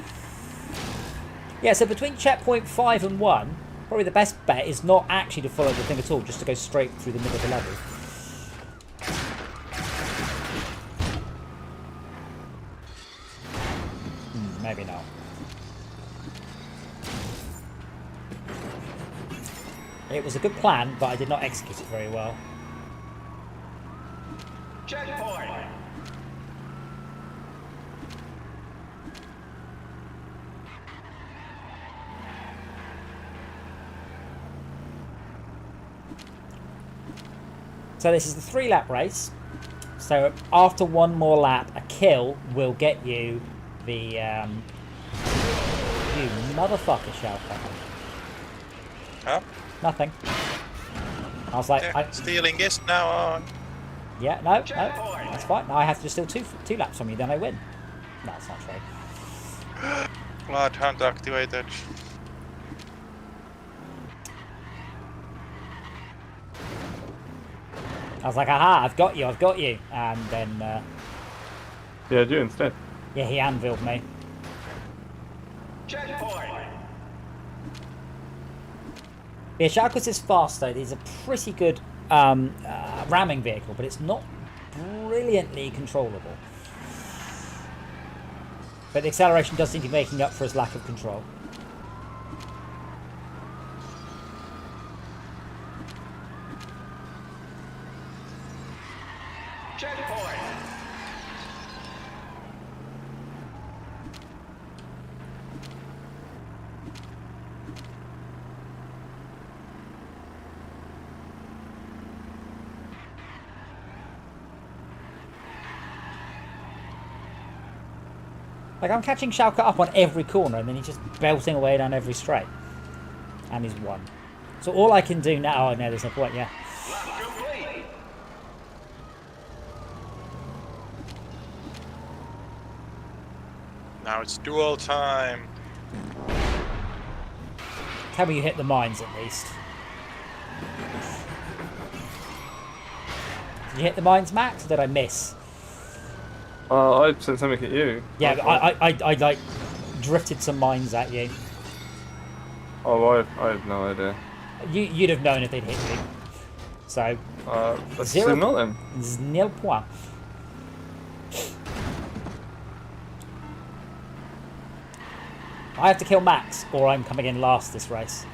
Yeah, so between checkpoint 5 and 1, probably the best bet is not actually to follow the thing at all, just to go straight through the middle of the level. Maybe not. It was a good plan, but I did not execute it very well. Checkpoint. So this is the 3-lap race. So after one more lap, a kill will get you the you motherfucker, Shelter. Huh? Nothing. I was like, Yeah, stealing is now on. yeah, no, that's fine. Now I have to steal two laps from you, then I win. No, that's not true. Blood hunt activated. I was like, aha, I've got you. And then, Yeah, you instead. yeah, he anviled me. Checkpoint. Yeah, Sharkus is fast though. He's a pretty good ramming vehicle, but it's not brilliantly controllable. But the acceleration does seem to be making up for his lack of control. Checkpoint. Like, I'm catching Schalke up on every corner, and then he's just belting away down every straight. And he's won. So all I can do now... Oh, no, there's no point, yeah. Lap complete. Now it's duel time. Tell me you hit the mines, at least. Did you hit the mines, Max, or did I miss? I sent something at you. Yeah, I like, drifted some mines at you. Oh, I have no idea. You'd have known if they'd hit you. So, Let's Zero- assume not then. nil point. I have to kill Max, or I'm coming in last this race.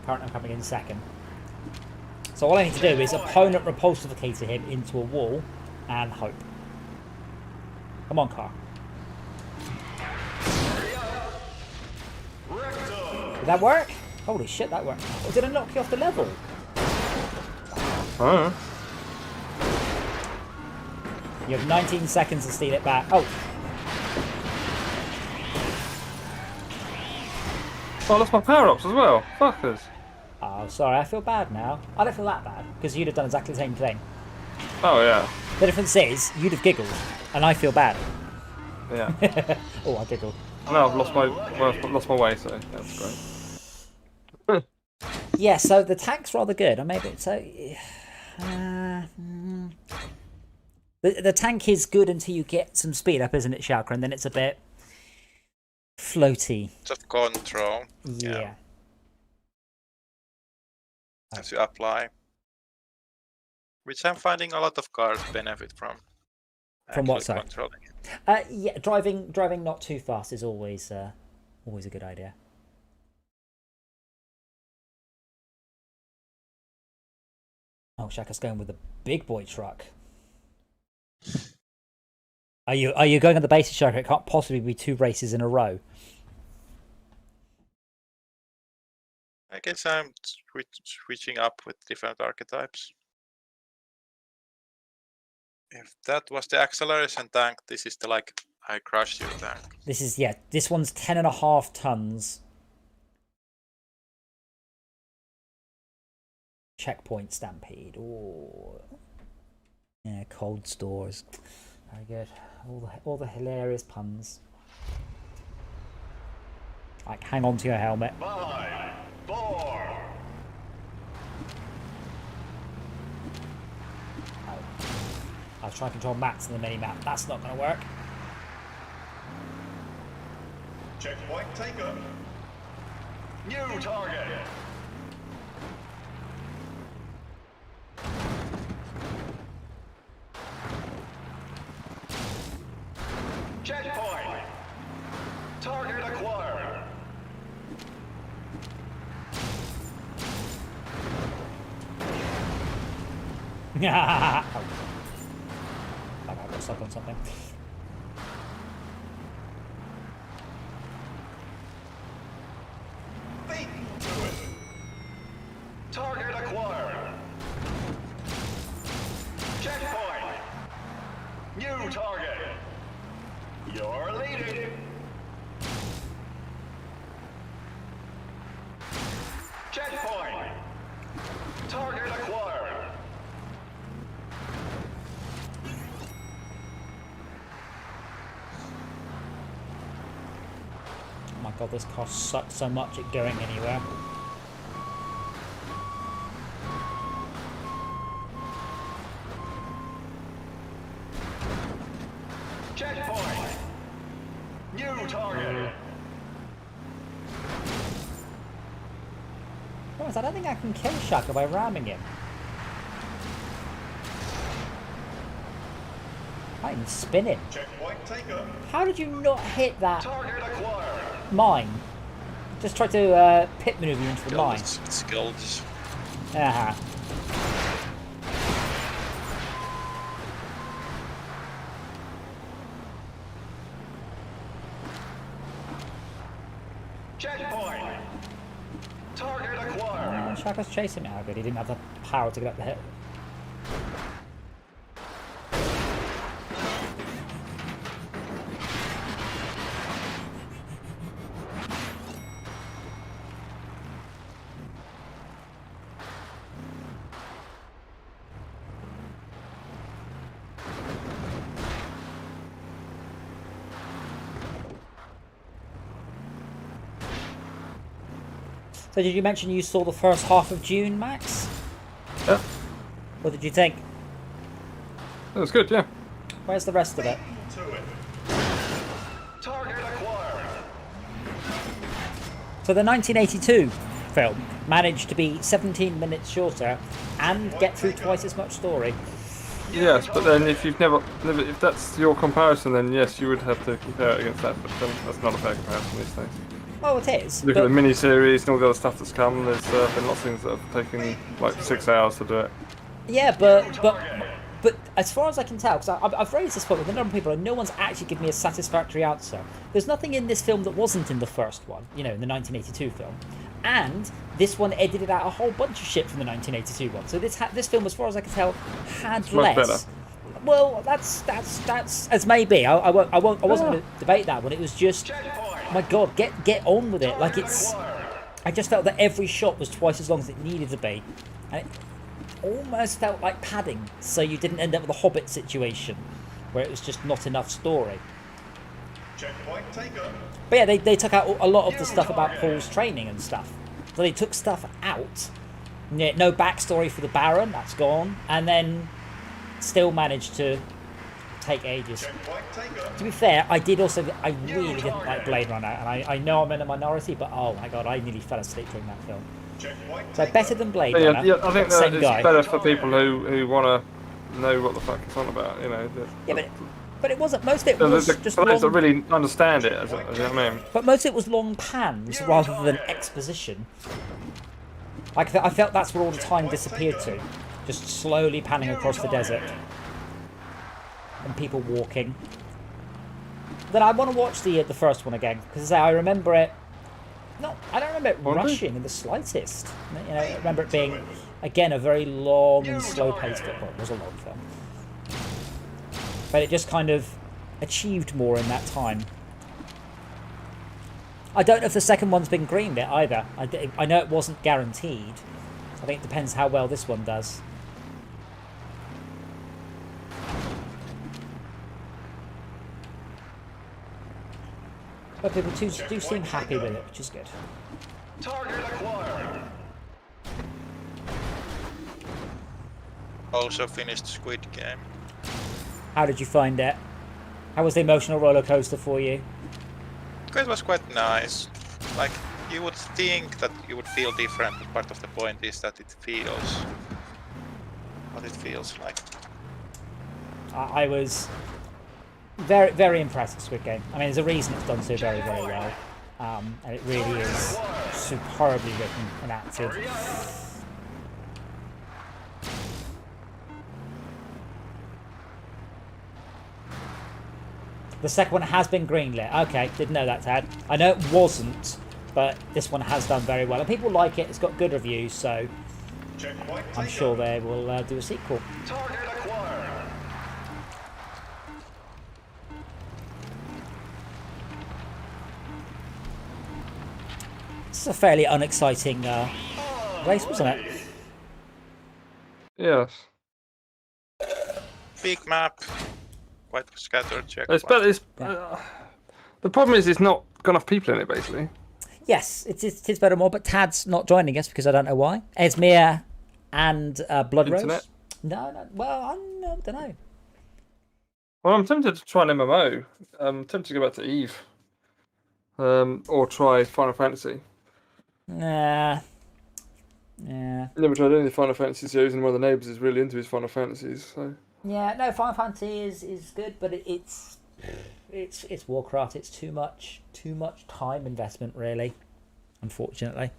Currently, I'm coming in second. So all I need to do is opponent repulsificator him into a wall and hope. Come on, car. Did that work? Holy shit, that worked. Or did I knock you off the level? Oh. You have 19 seconds to steal it back. Oh, Oh, I lost my power-ups as well. Fuckers. oh, sorry. I feel bad now. I don't feel that bad because you'd have done exactly the same thing. Oh, yeah. The difference is you'd have giggled, and I feel bad. Yeah. Oh, I giggled. No, I've lost my way, so that's great. Yeah, so the tank's rather good. Or maybe so. The tank is good until you get some speed up, isn't it, Shulker? And then it's a bit floaty. Just control. Yeah. As you apply. Which I'm finding a lot of cars benefit from. From what, actually sorry? controlling it. Yeah, driving not too fast is always a good idea. Oh, Shaka's going with a big boy truck. Are you going on the basis, Shaka? It can't possibly be 2 races in a row. I guess I'm switching up with different archetypes. If that was the acceleration tank, this is the like I crush you tank. This is this one's 10.5 tons. Checkpoint stampede. Oh, yeah, cold stores. Very good. All the hilarious puns. Like, hang on to your helmet. 5, 4. I was trying to control Max in the mini map. That's not going to work. Checkpoint taken. New target. Checkpoint. Target acquired. I got stuck on something. Beat to it. Target acquired. Checkpoint. New target. You're leading. Checkpoint. Target acquired. Oh my god, this car sucks so much at going anywhere. Checkpoint. New target. I don't think I can kill Shaka by ramming him. I can spin him. Checkpoint taken. How did you not hit that Target acquired. mine? Just try to pit maneuver you into the mine. Skills. Uh-huh. Checkpoint. Target acquired. Shaka's chasing me. How good. He didn't have the power to get up the hill. So did you mention you saw the first half of June, Max? Yeah. What did you think? That was good, yeah. Where's the rest of it? To it. Target acquired. So the 1982 film managed to be 17 minutes shorter and get through twice as much story. Yes, but then if if that's your comparison, then yes, you would have to compare it against that. But then that's not a fair comparison these days. Well, it is. Look at the mini-series and all the other stuff that's come. There's been lots of things that have taken like 6 hours to do it. Yeah, but as far as I can tell, because I've raised this point with a number of people, and no one's actually given me a satisfactory answer. There's nothing in this film that wasn't in the first one, you know, in the 1982 film. And this one edited out a whole bunch of shit from the 1982 one. So this film, as far as I can tell, had It's much less. better. Well, that's as may be. I wasn't going to debate that one. It was just, my God, get on with it. Like it's, I just felt that every shot was twice as long as it needed to be, and it almost felt like padding, so you didn't end up with a Hobbit situation where it was just not enough story. Checkpoint taken. But yeah, they took out a lot of the stuff about Paul's training and stuff. So they took stuff out. Yeah, no backstory for the Baron, that's gone, and then still managed to take ages. Checkpoint taken. To be fair, I really didn't like Blade Runner, and I know I'm in a minority, but oh my God, I nearly fell asleep during that film. Checkpoint So taken. better than Blade But Runner. yeah, I think but same that guy. it's better for people who want to know what the fuck it's on about. You know. Yeah, but it wasn't. Most of it For was those just that long, really understand it, as you know what I mean. but most of it was long pans rather than exposition. Like I felt that's where all the time disappeared to, just slowly panning across the desert and people walking. Then I want to watch the first one again because I remember it. No, I don't remember it rushing in the slightest. You know, I remember it being again a very long and slow-paced film. Well, it was a long film, but it just kind of achieved more in that time. I don't know if the second one's been greenlit either. I know it wasn't guaranteed. I think it depends how well this one does. But people do seem happy with it, which is good. Target acquired. Also finished Squid Game. How did you find it? How was the emotional roller coaster for you? It was quite nice. Like, you would think that you would feel different, but part of the point is that it feels what it feels like. I was very, very impressed with Squid Game. I mean, there's a reason it's done so very, very well. And it really is superbly written and acted. The second one has been greenlit. Okay, didn't know that, Tad. I know it wasn't, but this one has done very well. And people like it. It's got good reviews, so Checkpoint I'm taken. sure they will do a sequel. Target acquired. This is a fairly unexciting race, wasn't it? Yes. Big map, quite scattered It's checkpoint. better. The problem is, it's not got enough people in it, basically. Yes, it is better more, but Tad's not joining us because I don't know why. Esmir and Blood Rose. Internet? No. Well, I don't know. Well, I'm tempted to try an MMO. I'm tempted to go back to Eve. Or try Final Fantasy. Nah. Yeah. Never tried any Final Fantasy series, and one of the neighbours is really into his Final Fantasies. So Yeah, no, Final Fantasy is good, but it's Warcraft. It's too much time investment, really. Unfortunately.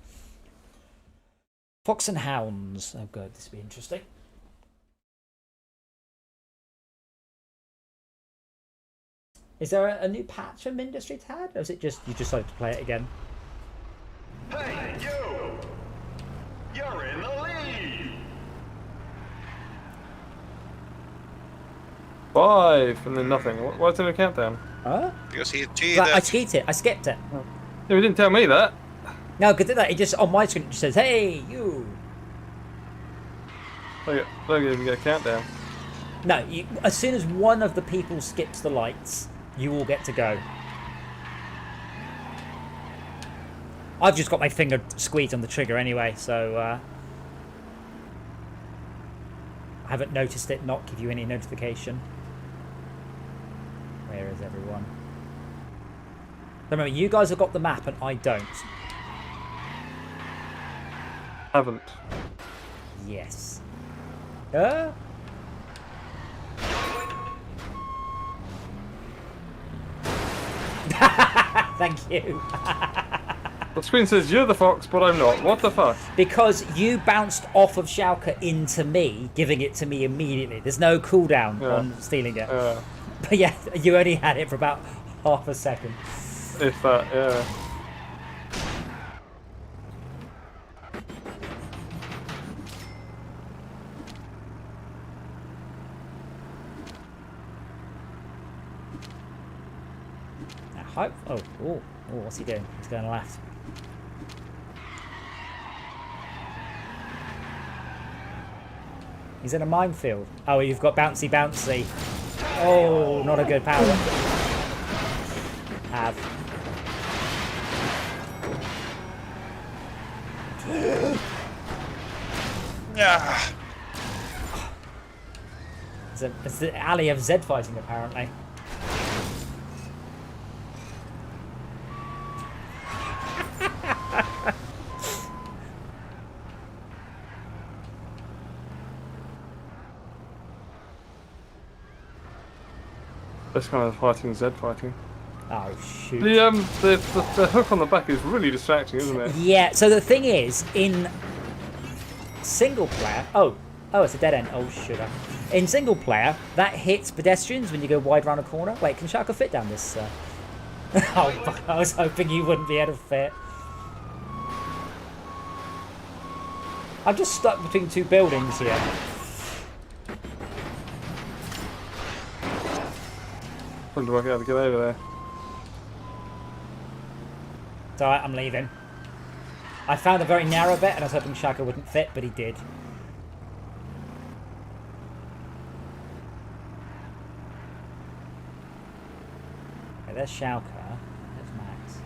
Fox and Hounds. Oh, good. This will be interesting. Is there a new patch from Industry, Tad, or is it just you decided to play it again? Hey, you! You're in the lead! 5 and then nothing. Why is there a countdown? Huh? Because he cheated. I cheated. I skipped it. Yeah, you didn't tell me that. No, because that it just on my screen it just says, "Hey, you." Look, you even get a countdown. No, as soon as one of the people skips the lights, you all get to go. I've just got my finger squeezed on the trigger anyway, so I haven't noticed it not give you any notification. Where is everyone? Remember, you guys have got the map and I don't. Haven't. Yes. Thank you. The screen says you're the fox, but I'm not. What the fuck? Because you bounced off of Schalke into me, giving it to me immediately. There's no cooldown on stealing it. But yeah, you only had it for about half a second. If that, yeah. Oh, what's he doing? He's going left. He's in a minefield. Oh, you've got bouncy. Oh, not a good power. Have. Yeah. It's the alley of Z fighting, apparently. This kind of fighting, Z fighting. Oh, shoot. The hook on the back is really distracting, isn't it? Yeah, so the thing is, in single player... Oh, it's a dead end. Oh, sugar. In single player, that hits pedestrians when you go wide around a corner. Wait, can Shaka fit down this? Oh, fuck, I was hoping you wouldn't be able to fit. I'm just stuck between two buildings here. Trying to work out how to get over there. It's alright, I'm leaving. I found a very narrow bit and I was hoping Shaka wouldn't fit, but he did. Okay, there's Shauka. There's Max.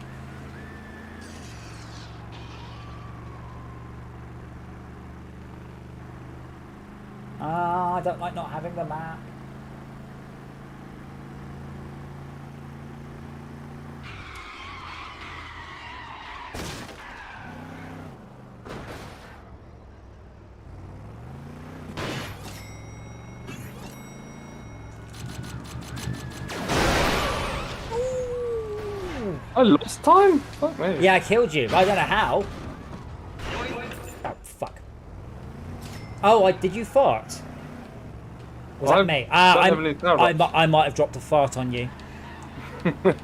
Ah, I don't like not having the map. I lost time? Fuck me. Yeah, I killed you. I don't know how. Oh, fuck. Oh, did you fart? Was that me? I might have dropped a fart on you.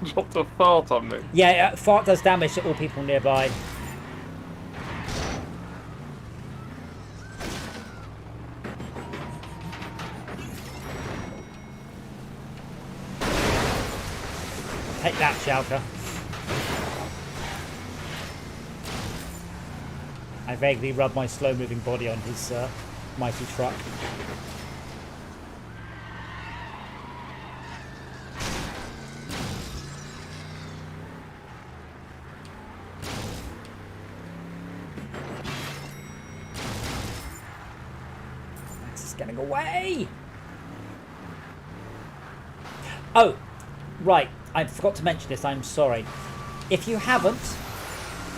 Dropped a fart on me. Yeah, fart does damage to all people nearby. Take that, Shauka. I vaguely rub my slow-moving body on his mighty truck. Max is getting away! Oh, right. I forgot to mention this, I'm sorry. If you haven't,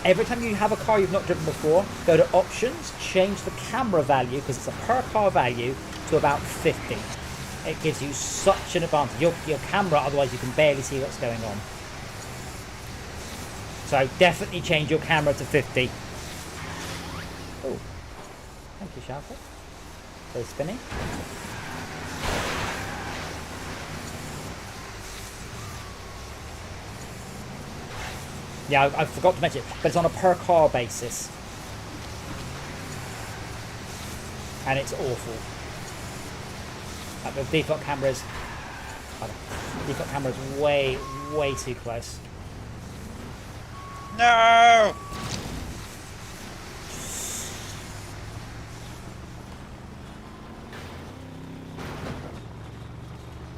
every time you have a car you've not driven before, go to options, change the camera value, because it's a per car value, to about 50. It gives you such an advantage. Your camera, otherwise you can barely see what's going on. So definitely change your camera to 50. Oh, thank you, Sharper. So spinning. Yeah, I forgot to mention it, but it's on a per car basis. And it's awful. Like the default camera's way too close. No!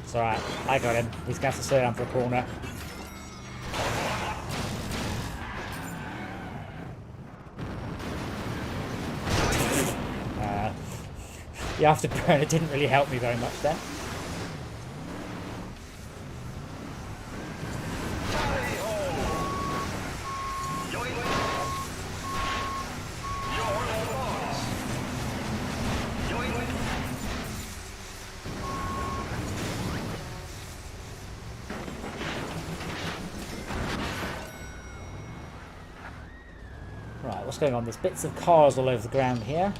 It's alright, I got him. He's going to have to slow down for a corner. The afterburner didn't really help me very much then. Right, what's going on? There's bits of cars all over the ground here.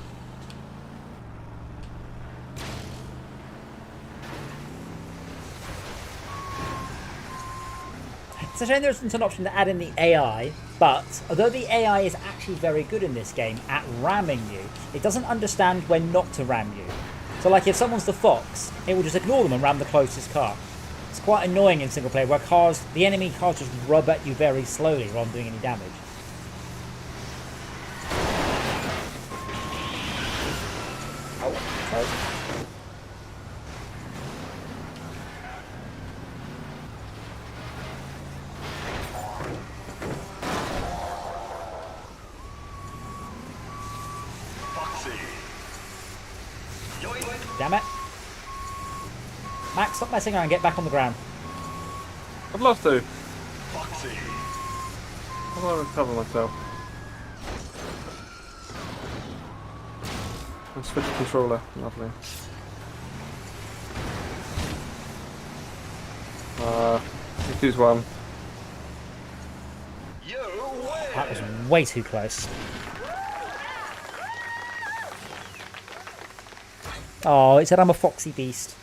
It's a shame there isn't an option to add in the AI, but although the AI is actually very good in this game at ramming you, it doesn't understand when not to ram you. So like if someone's the fox, it will just ignore them and ram the closest car. It's quite annoying in single player where the enemy cars just rub at you very slowly rather than doing any damage. Oh. Damn it. Max, stop messing around. Get back on the ground. I'd love to. I want to recover myself. I'll switch the controller. Lovely. Choose one. That was way too close. Oh, it said I'm a foxy beast.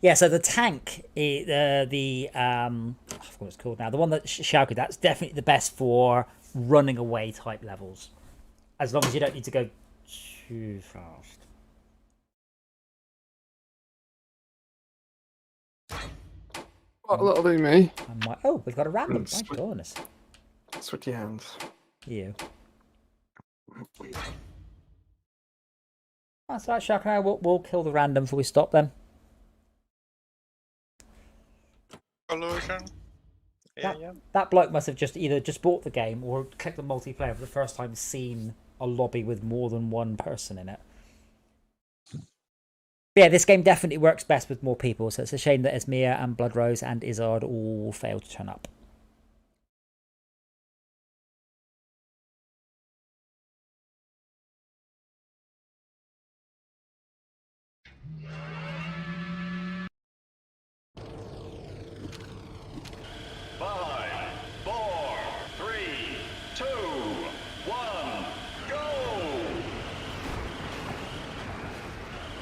Yeah, so the tank, I forgot what it's called now. The one that shouted, that's definitely the best for running away type levels. As long as you don't need to go too fast. That'll do me. Oh, we've got a random. My goodness. Sweaty hands. You. That's right, Shark and I. We'll kill the random before we stop then. Illusion. That bloke must have just either bought the game or clicked the multiplayer for the first time, seen a lobby with more than one person in it. But yeah, this game definitely works best with more people, so it's a shame that Esmir and Bloodrose and Izzard all failed to turn up.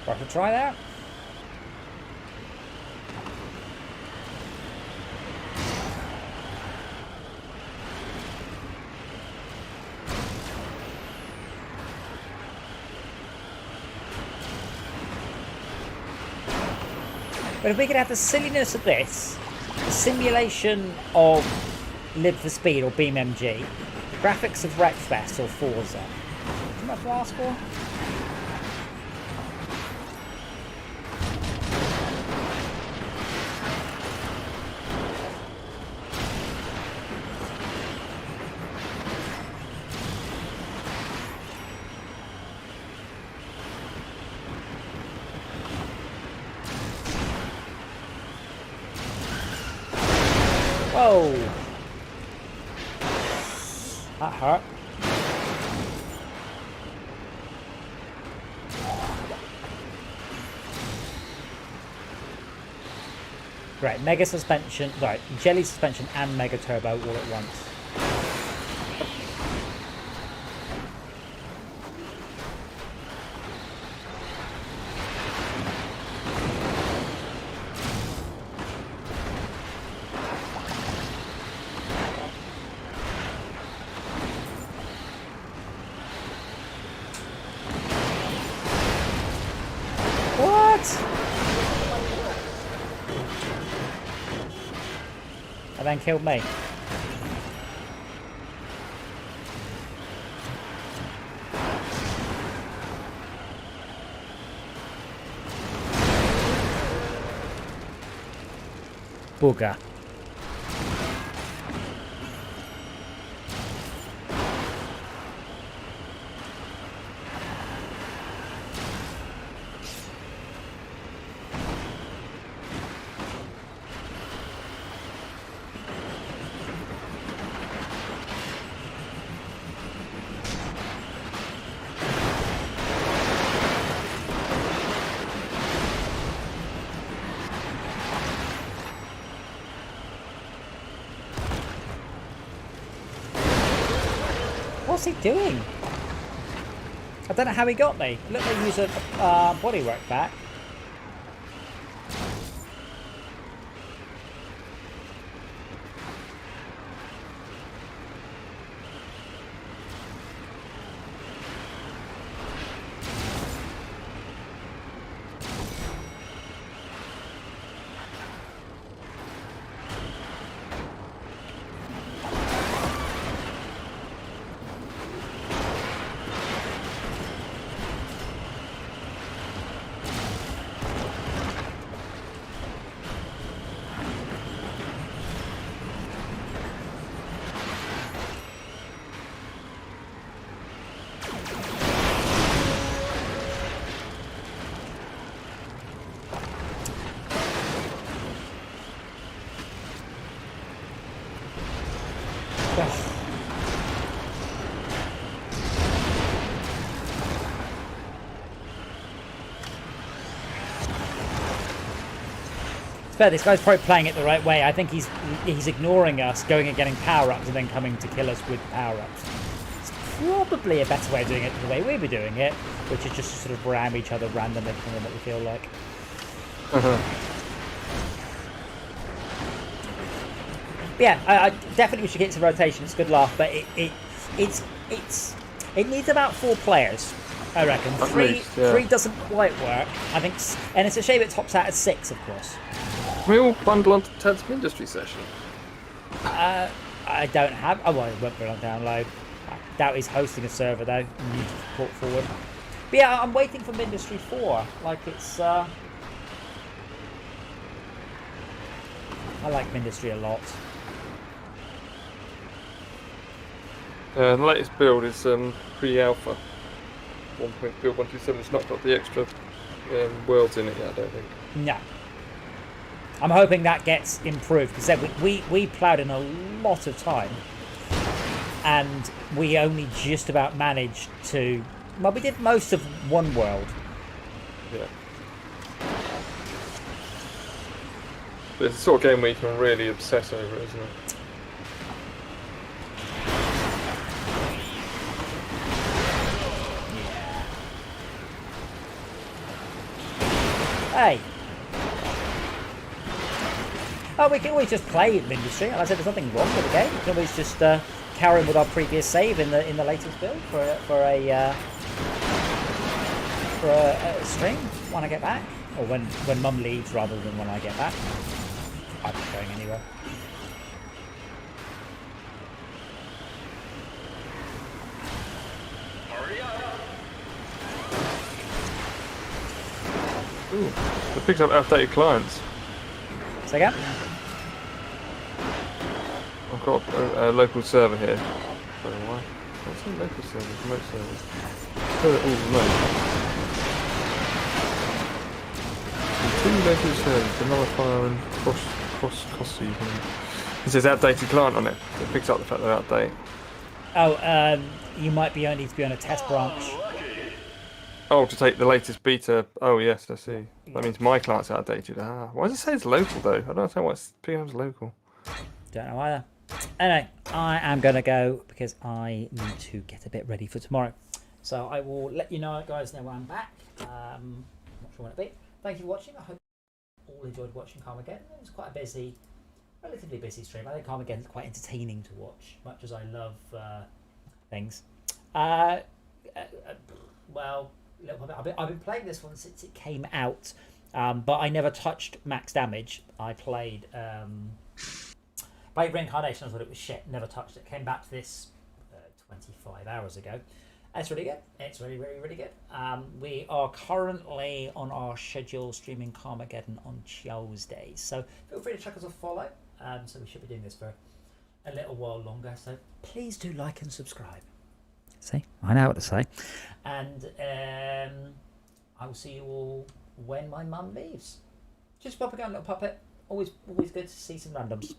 Worth a try there. But if we could have the silliness of this, the simulation of Live for Speed or BeamNG, the graphics of Wreckfest or Forza. Too much to ask for? Whoa! That hurt. Right, mega suspension, right, jelly suspension and mega turbo all at once. And then killed me. Booger. What's he doing? I don't know how he got me. It looked like he used a bodywork back. fair, this guy's probably playing it the right way. I think he's ignoring us, going and getting power-ups, and then coming to kill us with power-ups. It's probably a better way of doing it than the way we were doing it, which is just to sort of ram each other randomly from what we feel like. But yeah, I definitely we should get some rotation. It's a good laugh, but it needs about 4 players, I reckon. Three doesn't quite work, I think, and it's a shame it tops out at 6, of course. We all bundle onto Ted's Industry session. I don't have. Oh, well, it won't be on download. I doubt he's hosting a server though. Need to port forward. But yeah, I'm waiting for Industry 4. Like it's. I like Industry a lot. The latest build is pre-alpha. 1.127. It's not got the extra worlds in it yet, I don't think. No. I'm hoping that gets improved because we ploughed in a lot of time, and we only just about managed to. Well, we did most of one world. Yeah. But it's the sort of game where you can really obsess over it, isn't it? Hey. Oh, we can always just play Industry. And I said there's nothing wrong with the game. We can always just carry on with our previous save in the latest build for a stream when I get back, or when Mum leaves rather than when I get back. I'm not going anywhere. Hurry up! Ooh, it picks up outdated clients. Say again? I've got a local server here. I don't know why. What's a local server? Remote server. Remote. 2 local servers to nullify and cross you can. It says outdated client on it. So it picks up the fact they're outdated. Oh, you might need to be on a test branch. Oh, to take the latest beta. Oh, yes, I see. That means my client's outdated. Ah, why does it say it's local though? I don't understand why it's picking up as local. Don't know either. Anyway, I am going to go because I need to get a bit ready for tomorrow. So I will let you know, guys, know when I'm back. I'm not sure when it'll be. Thank you for watching. I hope you all enjoyed watching Carmageddon. It was quite a relatively busy stream. I think Carmageddon is quite entertaining to watch, much as I love things. Well, I've been playing this one since it came out, but I never touched max damage. I played Reincarnation. I thought it was shit. Never touched it. Came back to this 25 hours ago. It's really good. It's really, really, really good. We are currently on our schedule streaming Carmageddon on Tuesdays, so feel free to check us a follow. So we should be doing this for a little while longer. So please do like and subscribe. See, I know what to say. And I will see you all when my mum leaves. Just pop again, little puppet. Always good to see some randoms.